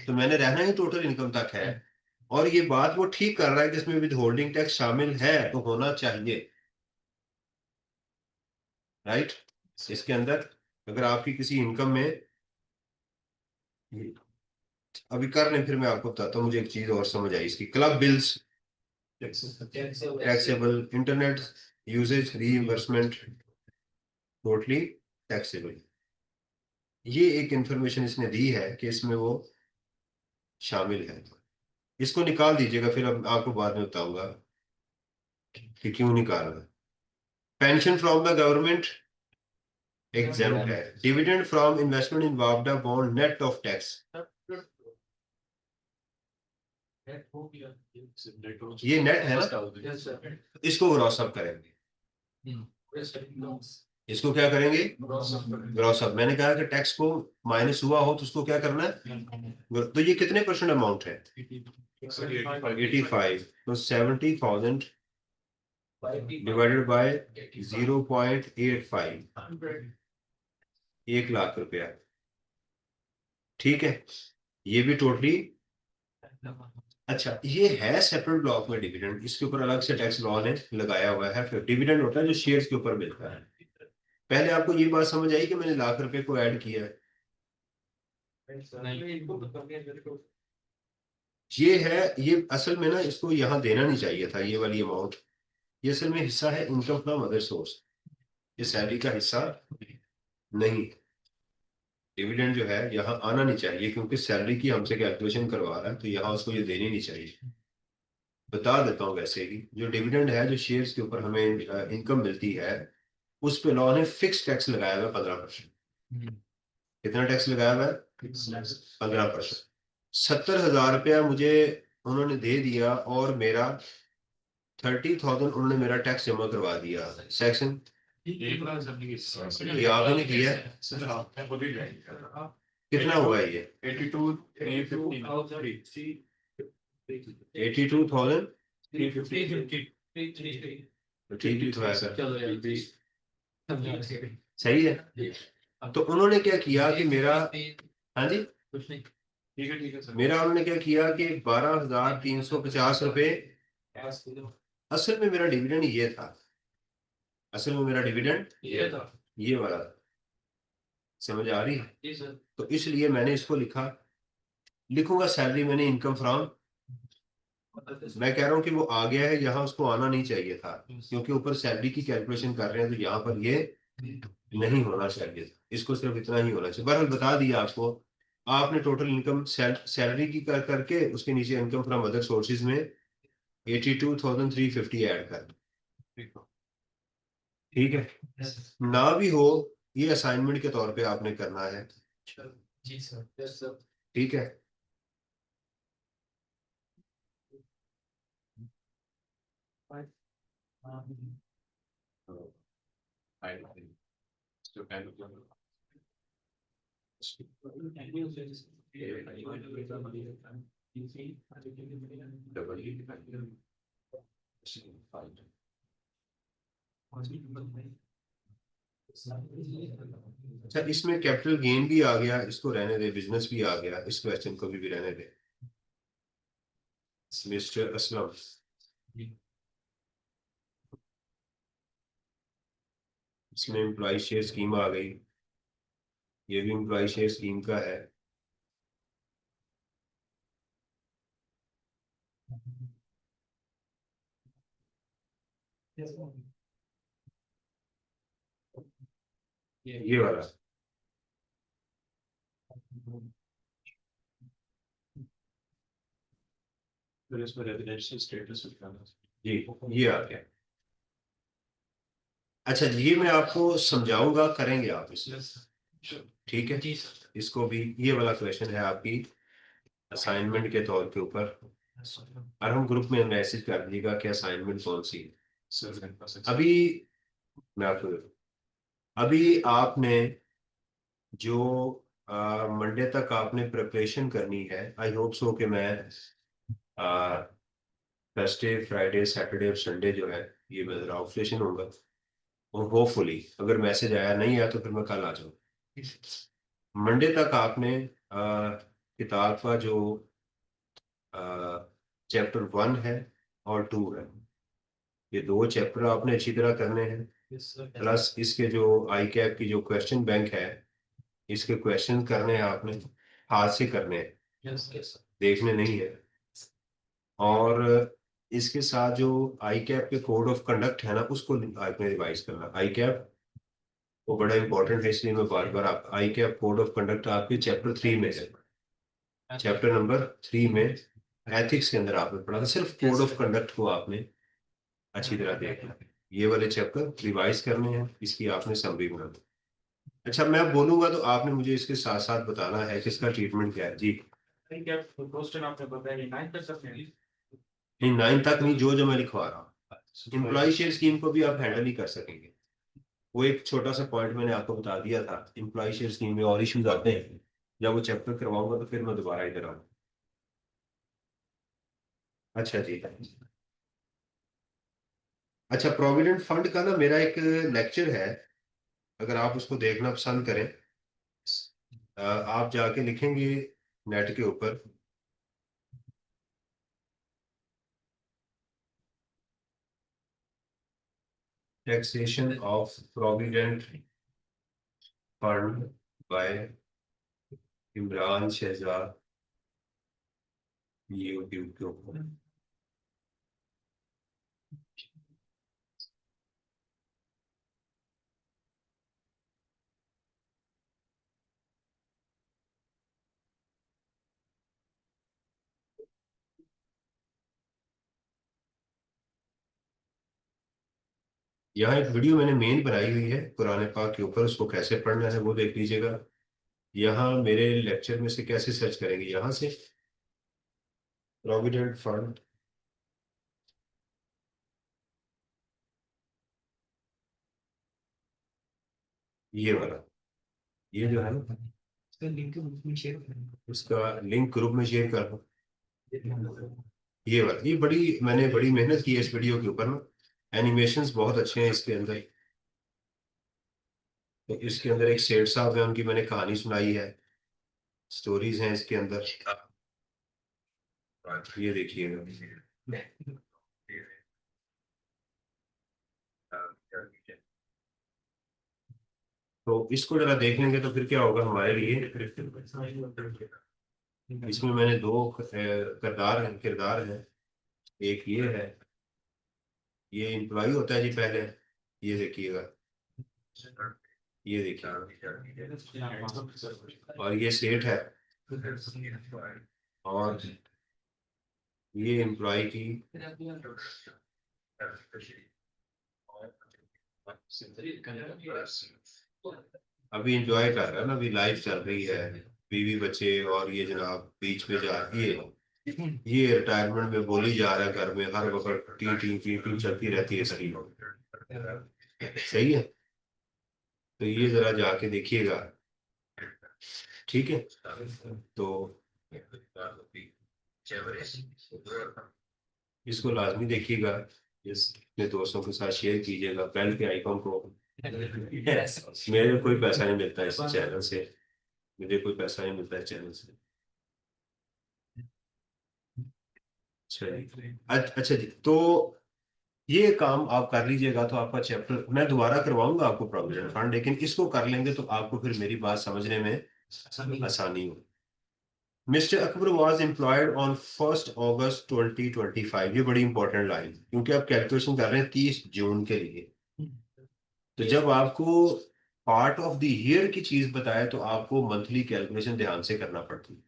तो मैंने रहना ही टोटल इनकम तक है। और ये बात वो ठीक कर रहा है कि इसमें विद होल्डिंग टैक्स शामिल है तो होना चाहिए, राइट। इसके अंदर अगर आपकी किसी इनकम में, अभी कर लें फिर मैं आपको बताता हूँ, मुझे एक चीज और समझ आई इसकी, club bills taxable, internet usage reimbursement totally taxable, ये एक इंफॉर्मेशन इसने दी है कि इसमें वो शामिल है, इसको निकाल दीजिएगा, फिर अब आपको बाद में बताऊंगा कि क्यों निकाल रहा है। Pension from the government exempt है, डिविडेंड फ्रॉम इन्वेस्टमेंट इन वापडा बॉन्ड नेट ऑफ टैक्स, ये नेट है ना, इसको ग्रॉस अप करेंगे, इसको क्या करेंगे, ग्रॉस अप। मैंने कहा कि टैक्स को माइनस हुआ हो तो उसको क्या करना है, तो ये कितने परसेंट अमाउंट है, 85, तो 70,000 डिवाइडेड बाय 0.85, 1 लाख रुपया, ठीक है। ये भी टोटली, अच्छा ये है सेपरेट ब्लॉक में डिविडेंड, इसके ऊपर अलग से टैक्स लॉ ने लगाया हुआ है। फिर डिविडेंड होता है जो शेयर्स के ऊपर मिलता है। पहले आपको ये बात समझ आई कि मैंने लाख रुपए को ऐड किया है, ये है, ये असल में ना इसको यहाँ देना नहीं चाहिए था, ये वाली अमाउंट, ये असल में हिस्सा है इनकम फ्रॉम अदर सोर्स, ये सैलरी का हिस्सा नहीं, डिविडेंड जो है यहाँ आना नहीं चाहिए, क्योंकि सैलरी की हमसे कैलकुलेशन करवा रहा है तो यहाँ उसको ये देनी नहीं चाहिए। बता देता हूँ, वैसे ही जो डिविडेंड है, जो शेयर्स के ऊपर हमें इनकम मिलती है, उस पे लॉ ने फिक्स टैक्स लगाया हुआ है 15%। कितना टैक्स लगाया हुआ है, 15%। 70,000 रुपया मुझे उन्होंने दे दिया और मेरा 30,000 उन्होंने मेरा टैक्स जमा करवा दिया, सेक्शन ये आपने किया है? कितना हुआ ये 82,000, तो ठीक ही तो है सर, सही है। तो उन्होंने क्या किया कि मेरा, हाँ जी ठीक है सर, मेरा उन्होंने क्या किया कि 12,350 रुपये, असल में मेरा डिविडेंड ये था, असल में मेरा डिविडेंड ये वाला था, समझ आ रही है। तो इसलिए मैंने इसको लिखा, लिखूंगा सैलरी मैंने इनकम फ्रॉम, मैं कह रहा हूं कि वो आ गया है, यहाँ उसको आना नहीं चाहिए था, क्योंकि ऊपर सैलरी की कैलकुलेशन कर रहे हैं तो यहाँ पर ये नहीं होना चाहिए था, इसको सिर्फ इतना ही होना चाहिए। बहरहाल बता दिया आपको, आपने टोटल इनकम सैलरी की कर करके उसके नीचे इनकम फ्रॉम अदर सोर्सेज में 82,350 ऐड कर, ठीक है। ना भी हो, ये असाइनमेंट के तौर पे आपने करना है, जी सर, ठीक है। अच्छा, इसमें कैपिटल गेन भी आ गया, इसको रहने दे, बिजनेस भी आ गया, इस क्वेश्चन को भी रहने दे। मिस्टर असलम, इसमें एम्प्लॉय शेयर स्कीम आ गई, ये भी एम्प्लॉय शेयर स्कीम का है। ये वाला, फिर इसमें रेजिडेंशियल स्टेटस दिखाना। जी, ये आ गया। अच्छा, ये मैं आपको समझाऊंगा, करेंगे आप इसमें, ठीक है। जी सर। इसको भी, ये वाला क्वेश्चन है आपकी असाइनमेंट के तौर के ऊपर, और हम ग्रुप में मैसेज कर दीजिएगा कि असाइनमेंट कौन सी है। अभी मैं आपको, अभी आपने जो मंडे तक आपने प्रिपरेशन करनी है, आई होप सो कि मैं थर्सडे फ्राइडे सैटरडे और संडे जो है ये मैं जरा ऑफ सेशन होगा, और होपफुली अगर मैसेज आया नहीं आया तो फिर मैं कल आ जाऊँ। मंडे तक आपने किताब का जो चैप्टर 1 है और 2 है, ये 2 चैप्टर आपने अच्छी तरह करने हैं। प्लस इसके जो आई कैप की जो क्वेश्चन बैंक है, इसके क्वेश्चन करने हैं आपने, हाथ से करने हैं, देखने नहीं है। और इसके साथ जो आई कैप के कोड ऑफ कंडक्ट है ना, उसको आपने रिवाइज करना। आई कैप वो बड़ा इंपॉर्टेंट है, इसलिए मैं बार बार, आप आई कैप कोड ऑफ कंडक्ट आपके चैप्टर 3 में है, चैप्टर नंबर 3 में एथिक्स के अंदर आपने पढ़ा था। सिर्फ कोड ऑफ कंडक्ट को आपने अच्छी तरह देखना है, ये वाले चैप्टर रिवाइज करने हैं, इसकी आपने समरी बनानी। अच्छा, मैं बोलूंगा तो आपने मुझे इसके साथ साथ बताना है कि इसका ट्रीटमेंट क्या है। जी, क्या क्वेश्चन आपने बताया 9 तक सकते हैं? नहीं 9 तक नहीं, जो जो मैं लिखवा रहा हूँ, एम्प्लॉय शेयर स्कीम को भी आप हैंडल ही कर सकेंगे। वो एक छोटा सा पॉइंट मैंने आपको बता दिया था, एम्प्लॉय शेयर स्कीम में और इश्यूज आते हैं, जब वो चैप्टर करवाऊंगा तो फिर मैं दोबारा इधर आऊँ। अच्छा जी। अच्छा, प्रोविडेंट फंड का ना मेरा एक लेक्चर है, अगर आप उसको देखना पसंद करें, आप जाके लिखेंगे नेट के ऊपर, taxation of provident fund by Imran Shahzad, YouTube के ऊपर। यहाँ एक वीडियो मैंने मेन बनाई हुई है कुरान पाक के ऊपर, उसको कैसे पढ़ना है वो देख लीजिएगा। यहाँ मेरे लेक्चर में से कैसे सर्च करेंगे, यहाँ से प्रोविडेंट फंड, ये वाला, ये जो है ना, इसका लिंक ग्रुप में शेयर करेंगे। उसका लिंक ग्रुप में शेयर कर दो। ये वाला, ये बड़ी, मैंने बड़ी मेहनत की है इस वीडियो के ऊपर ना, एनिमेशंस बहुत अच्छे हैं इसके अंदर। तो इसके अंदर एक सेठ साहब है, उनकी मैंने कहानी सुनाई है, स्टोरीज हैं इसके अंदर, ये देखिएगा। तो इसको जरा देख लेंगे तो फिर क्या होगा हमारे लिए। इसमें मैंने 2 किरदार हैं, एक ये है, ये एम्प्लॉय होता है जी पहले, ये देखिएगा, ये देखिए, और ये सेठ है, और ये एम्प्लॉय की, अभी इंजॉय कर रहा है ना, अभी लाइफ चल रही है, बीवी बच्चे, और ये जनाब बीच में जा, ये रिटायरमेंट में बोली जा रहा है, घर में हर वक्त टी टी टी टी चलती रहती है सही, सही है। तो ये जरा जाके देखिएगा, ठीक है। तो इसको लाजमी देखिएगा, अपने दोस्तों के साथ शेयर कीजिएगा, बेल के आइकॉन को मेरे कोई पैसा नहीं मिलता इस चैनल से, मुझे कोई पैसा नहीं मिलता है चैनल से। अच्छा जी, अच्छा जी, तो ये काम आप कर लीजिएगा तो आपका चैप्टर मैं दोबारा करवाऊंगा आपको प्रोविडेंट फंड, लेकिन इसको कर लेंगे तो आपको फिर मेरी बात समझने में आसानी हो। Mister Akbar was employed on 1 अगस्त 2025, ये बड़ी इंपॉर्टेंट लाइन, क्योंकि आप कैलकुलेशन कर रहे हैं 30 जून के लिए। तो जब आपको पार्ट ऑफ द ईयर की चीज बताए तो आपको मंथली कैलकुलेशन ध्यान से करना पड़ती है।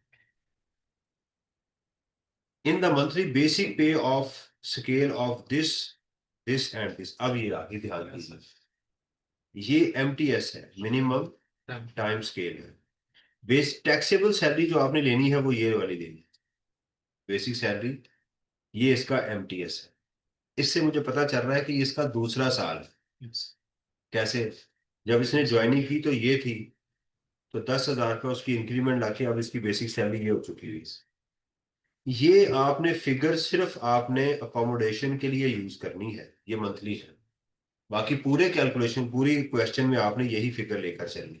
इन द मंथली बेसिक पे of scale of this and this, अब ये आगे ध्यान दीजिए, ये एमटीएस है, मिनिमम टाइम स्केल है। बेस टैक्सेबल सैलरी जो आपने लेनी है वो ये वाली लेनी है, बेसिक सैलरी, ये इसका एमटीएस है। इससे मुझे पता चल रहा है कि इसका दूसरा साल है। कैसे? जब इसने ज्वाइनिंग की तो ये थी, तो 10,000 का उसकी इंक्रीमेंट लाके अब इसकी बेसिक सैलरी ये हो चुकी है। ये आपने फिगर सिर्फ आपने अकोमोडेशन के लिए यूज करनी है, ये मंथली है। बाकी पूरे कैलकुलेशन पूरी क्वेश्चन में आपने यही फिगर लेकर चलनी।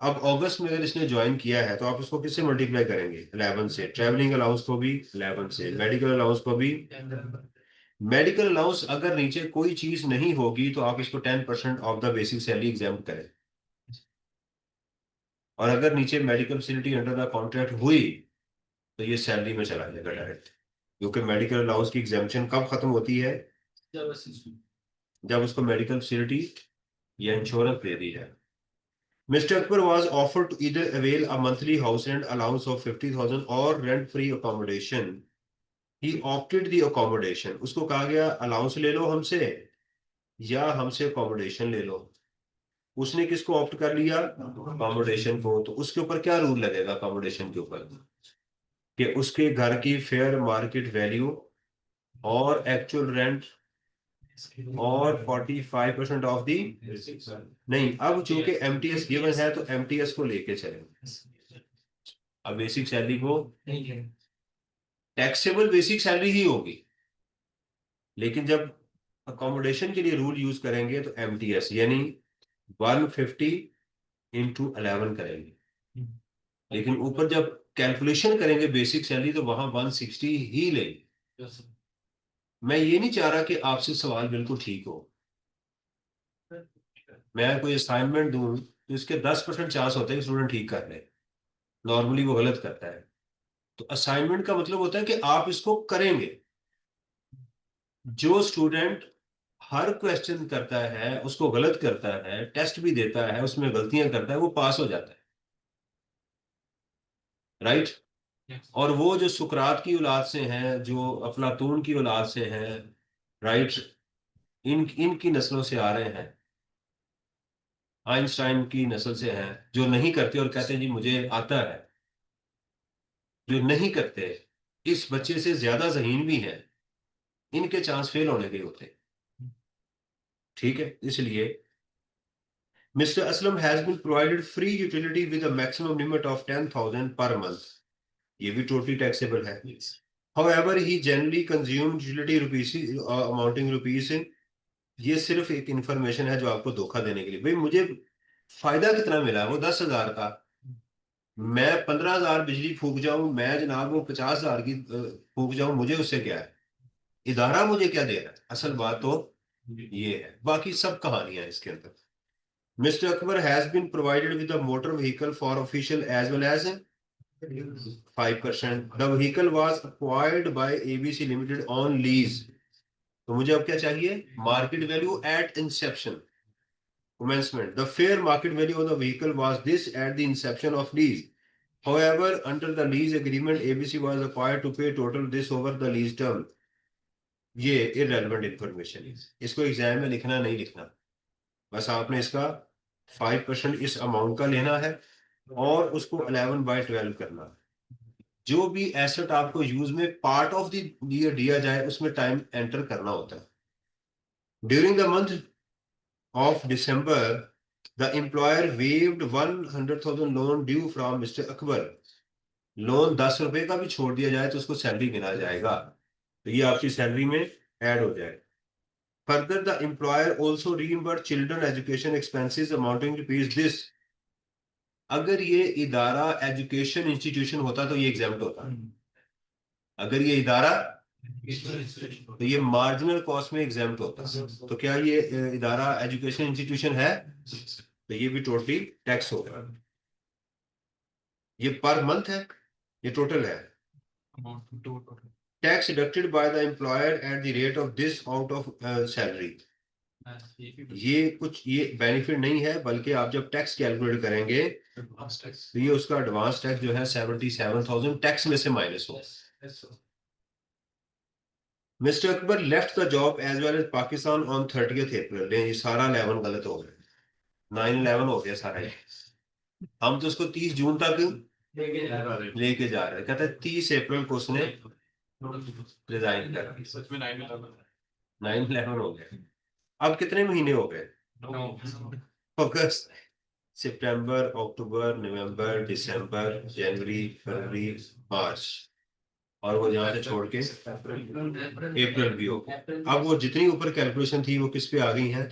अब अगस्त में अगर इसने ज्वाइन किया है तो आप इसको किससे मल्टीप्लाई करेंगे? 11 से। ट्रैवलिंग अलाउंस को भी 11 से, मेडिकल अलाउंस को भी। मेडिकल अलाउंस अगर नीचे कोई चीज नहीं होगी तो आप इसको 10% of the basic salary exam करें, और अगर नीचे medical facility under the contract हुई तो ये सैलरी में चला जाएगा डायरेक्ट, क्योंकि मेडिकल अलाउंस की एग्जाम्पशन कब खत्म होती है? जब उसको मेडिकल फैसिलिटी या इंश्योरेंस दे दी जाए। Mr. Akbar was offered to either avail a monthly house rent allowance of 50,000 or rent-free accommodation. He opted the accommodation. उसको कहा गया अलाउंस ले लो हमसे या हमसे अकोमोडेशन ले लो। उसने किसको ऑप्ट कर लिया? अकोमोडेशन को। तो उसके ऊपर क्या रूल लगेगा अकोमोडेशन के ऊपर? कि उसके घर की फेयर मार्केट वैल्यू और एक्चुअल रेंट और 45% ऑफ दी, नहीं, अब चूंकि एमटीएस गिवन है तो एमटीएस को लेके चलेंगे। अब बेसिक सैलरी को टैक्सेबल बेसिक सैलरी ही होगी, लेकिन जब अकोमोडेशन के लिए रूल यूज करेंगे तो एमटीएस यानी 150 इंटू 11 करेंगे, लेकिन ऊपर जब कैलकुलेशन करेंगे बेसिक सैलरी तो वहां 160 ही लेंगे। मैं ये नहीं चाह रहा कि आपसे सवाल बिल्कुल ठीक हो, मैं कोई असाइनमेंट दूं तो इसके 10% चांस होते हैं कि स्टूडेंट ठीक कर ले, नॉर्मली वो गलत करता है। तो असाइनमेंट का मतलब होता है कि आप इसको करेंगे। जो स्टूडेंट हर क्वेश्चन करता है, उसको गलत करता है, टेस्ट भी देता है उसमें गलतियां करता है, वो पास हो जाता है, राइट? और वो जो सुकरात की औलाद से हैं, जो अफलातून की औलाद से हैं, राइट, इनकी नस्लों से आ रहे हैं, आइंस्टाइन की नस्ल से हैं, जो नहीं करते और कहते हैं जी मुझे आता है, जो नहीं करते इस बच्चे से ज्यादा जहीन भी हैं, इनके चांस फेल होने के होते हैं। ठीक है, इसलिए mister Aslam has been provided free utility with a maximum limit of 10,000 per month, ये भी टोटली टैक्सेबल है। However, he generally consumed utility rupees amounting rupees in, ये सिर्फ एक इंफॉर्मेशन है जो आपको धोखा देने के लिए, भाई मुझे फायदा कितना मिला है वो 10,000 का, मैं 15,000 बिजली फूक जाऊं, मैं जनाब वो 50,000 की फूक जाऊं, मुझे उससे क्या है, इदारा मुझे क्या दे रहा है? असल बात तो ये है, बाकी सब कहानियां हैं इसके अंदर। Mister Akbar has been provided with a motor vehicle for official as well as 5%। The vehicle was acquired by ABC limited on lease. तो मुझे अब क्या चाहिए? Market value at inception, commencement. The fair market value of the vehicle was this at the inception of lease. However, under the lease agreement, ABC was required to pay total this over the lease term. ये irrelevant information है, इसको exam में लिखना नहीं लिखना, बस आपने इसका 5% इस अमाउंट का लेना है और उसको 11/12 करना है। जो भी एसेट आपको यूज में पार्ट ऑफ द ईयर दिया जाए उसमें टाइम एंटर करना होता है। During the month of December, the employer waived 100,000 loan due from Mr. Akbar. Loan 10 रुपए का भी छोड़ दिया जाए तो उसको सैलरी गिना जाएगा, तो ये आपकी सैलरी में ऐड हो जाएगा। Further, the employer also reimburse children education expenses amounting to rupees this. अगर ये इदारा एजुकेशन इंस्टीट्यूशन होता तो ये एग्जाम्प्ट होता, अगर ये इदारा तो ये मार्जिनल कॉस्ट में एग्जाम्प्ट होता। तो क्या ये इदारा एजुकेशन इंस्टीट्यूशन है तो ये भी टोटली टैक्स होगा। ये पर मंथ है, ये टोटल है। Tax deducted bye the employer at the rate of this out of salary. ये कुछ ये बेनिफिट नहीं है, बल्कि आप जब टैक्स कैलकुलेट करेंगे तो ये उसका एडवांस टैक्स जो है 77,000 टैक्स में से माइनस हो। Mister Akbar left the job as well as Pakistan on 30th April. ये सारा 11 गलत हो गया, 9/11 हो गया सारा ये। हम तो उसको 30 जून तक लेके जा रहे हैं। कहते हैं 30 अप्रैल को उसने रिजाइन कर दिया। सच में 9/11 9/11 हो गया। अब कितने महीने हो गए? अगस्त, सितंबर, अक्टूबर, नवंबर, दिसंबर, जनवरी, फरवरी, मार्च, और वो यहाँ से छोड़ के अप्रैल भी हो गया। अब वो जितनी ऊपर कैलकुलेशन थी वो किस पे आ गई है?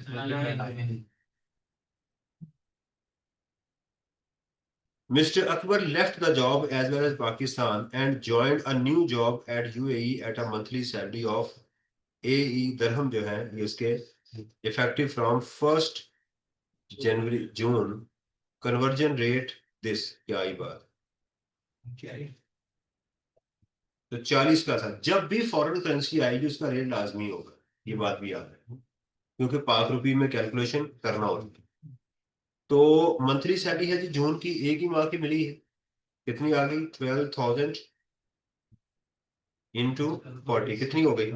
Mr. Akbar left the job as well as Pakistan and joined a new job at UAE at a monthly salary of AE dirham जो है ये उसके effective from 1st January June conversion rate this। क्या आई बात? तो 40 का था। जब भी फॉरेन करेंसी आएगी उसका रेट लाजमी होगा, ये बात भी याद है, क्योंकि पाक रुपी में कैलकुलेशन करना होता है। तो मंथली सैलरी है जी जून की, एक ही माह की मिली है, कितनी आ गई? 12,000 इंटू 40 कितनी हो गई?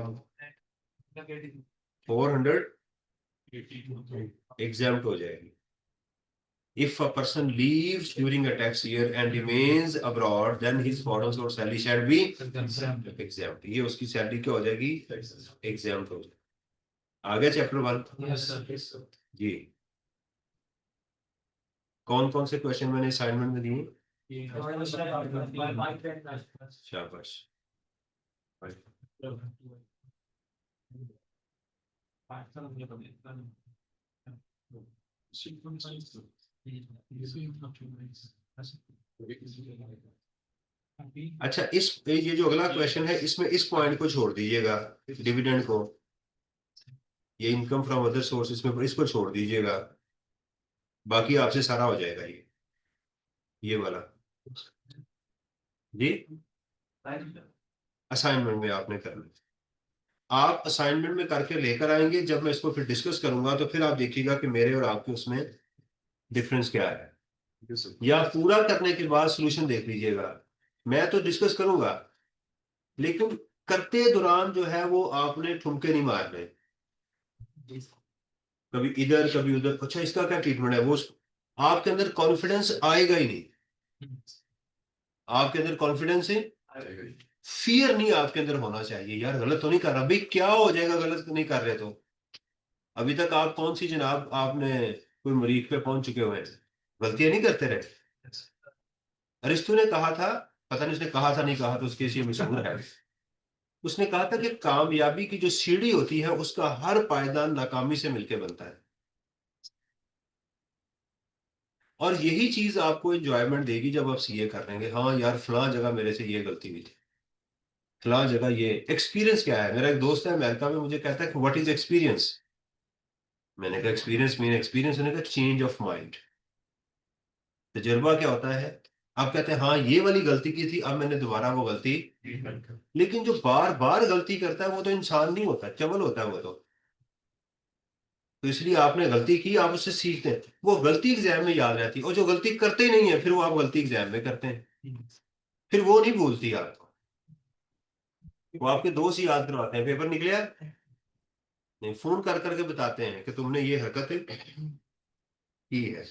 400 एग्जाम्प्ट हो जाएगी। If a person leaves during a tax year and remains abroad, then his foreign source salary shall be exempt। ये उसकी सैलरी क्या हो जाएगी? एग्जाम्प्ट हो जाएगी। आगे चैप्टर 1 जी। कौन कौन से क्वेश्चन मैंने असाइनमेंट में दिए? शाबाश। अच्छा, इस ये जो अगला क्वेश्चन है इसमें इस पॉइंट को छोड़ दीजिएगा, डिविडेंड को, ये इनकम फ्रॉम अदर सोर्सेस में इसको छोड़ दीजिएगा, बाकी आपसे सारा हो जाएगा। ये वाला जी असाइनमेंट में आपने करना। आप असाइनमेंट में करके लेकर आएंगे, जब मैं इसको फिर डिस्कस करूंगा तो फिर आप देखिएगा कि मेरे और आपके उसमें डिफरेंस क्या है, या पूरा करने के बाद सॉल्यूशन देख लीजिएगा। मैं तो डिस्कस करूंगा, लेकिन करते दौरान जो है वो आपने ठुमके नहीं मारने, कभी इधर कभी उधर। अच्छा इसका क्या ट्रीटमेंट है, वो आपके अंदर कॉन्फिडेंस आएगा ही नहीं, आपके अंदर कॉन्फिडेंस है, फियर नहीं आपके अंदर होना चाहिए। यार गलत तो नहीं कर रहा, भाई क्या हो जाएगा गलत नहीं कर रहे तो। अभी तक आप कौन सी जनाब आपने कोई मरीज पे पहुंच चुके हुए हैं, गलतियां नहीं करते रहे। अरिस्तु ने कहा था, पता नहीं उसने कहा था नहीं कहा, तो उसके ये मशहूर है, उसने कहा था कि कामयाबी की जो सीढ़ी होती है उसका हर पायदान नाकामी से मिलकर बनता है। और यही चीज आपको एंजॉयमेंट देगी जब आप सीए कर लेंगे। हाँ यार फलां जगह मेरे से ये गलती हुई थी, फलां जगह ये। एक्सपीरियंस क्या है? मेरा एक दोस्त है अमेरिका में, मुझे कहता है कि व्हाट इज एक्सपीरियंस। मैंने कहा एक्सपीरियंस मीन एक्सपीरियंस, मैंने कहा चेंज ऑफ माइंड। तजुर्बा क्या होता है? आप कहते हैं हाँ ये वाली गलती की थी, अब मैंने दोबारा वो गलती। लेकिन जो बार बार गलती करता है वो तो इंसान नहीं होता, चवल होता है वो तो इसलिए आपने गलती की, आप उससे सीखते हैं, वो गलती एग्जाम में याद रहती है। और जो गलती करते ही नहीं है फिर वो आप गलती एग्जाम में करते हैं, फिर वो नहीं भूलती आपको। वो आपके दोस्त ही याद करवाते हैं, पेपर निकले यार, नहीं फोन कर करके बताते हैं कि तुमने ये हरकत की है।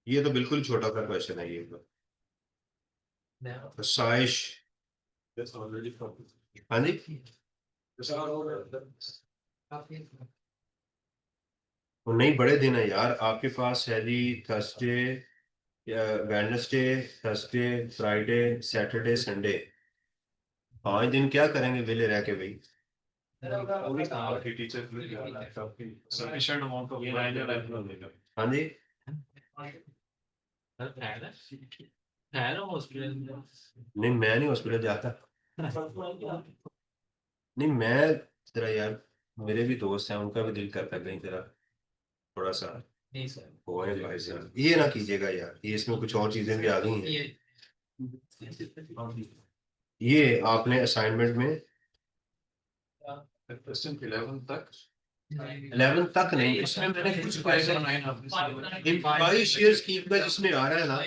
ये तो बिल्कुल छोटा सा क्वेश्चन है ये तो। साइश, हाँ जी, वो नहीं बड़े दिन है यार आपके पास है जी। Thursday, Wednesday, Thursday, Friday, Saturday, Sunday, 5 दिन क्या करेंगे वेले रह के भाई? पूरी कहावत की टीचर काफी sufficient amount of minor life में देगा। हाँ जी, है ना हॉस्पिटल में। नहीं मैं नहीं हॉस्पिटल जाता, नहीं मैं जरा यार, मेरे भी दोस्त हैं, उनका भी दिल करता है कहीं जरा थोड़ा सा नहीं सर, होए भाई साहब, ये ना कीजिएगा यार, ये इसमें कुछ और चीजें भी आ गई हैं। ये आपने असाइनमेंट में क्वेश्चन 11 तक 11 तक नहीं, इसमें मैंने कुछ क्वेश्चन एम्प्लॉय शेयर स्कीम का जिसमें आ रहा है ना,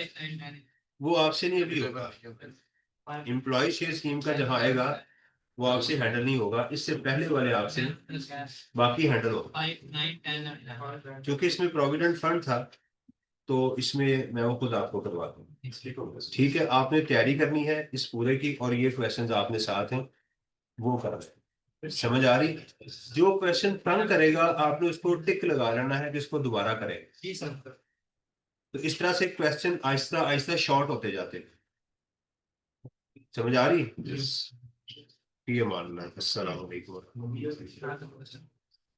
वो आपसे नहीं अभी होगा। एम्प्लॉय शेयर स्कीम का जहाँ आएगा वो आपसे हैंडल नहीं होगा, इससे पहले वाले आपसे बाकी हैंडल होगा, क्योंकि इसमें प्रोविडेंट फंड था, तो इसमें मैं वो खुद आपको करवा दूँ। ठीक है, आपने तैयारी करनी है इस पूरे की, और ये क्वेश्चंस आपने साथ हैं वो कर रहे हैं, समझ आ रही? जो क्वेश्चन तंग करेगा आपने उसको टिक लगा लेना है, जिसको दोबारा करेगा। तो इस तरह से क्वेश्चन आहिस्ता आहिस्ता शॉर्ट होते जाते हैं, समझ आ रही? ये मानना है। अस्सलाम वालेकुम।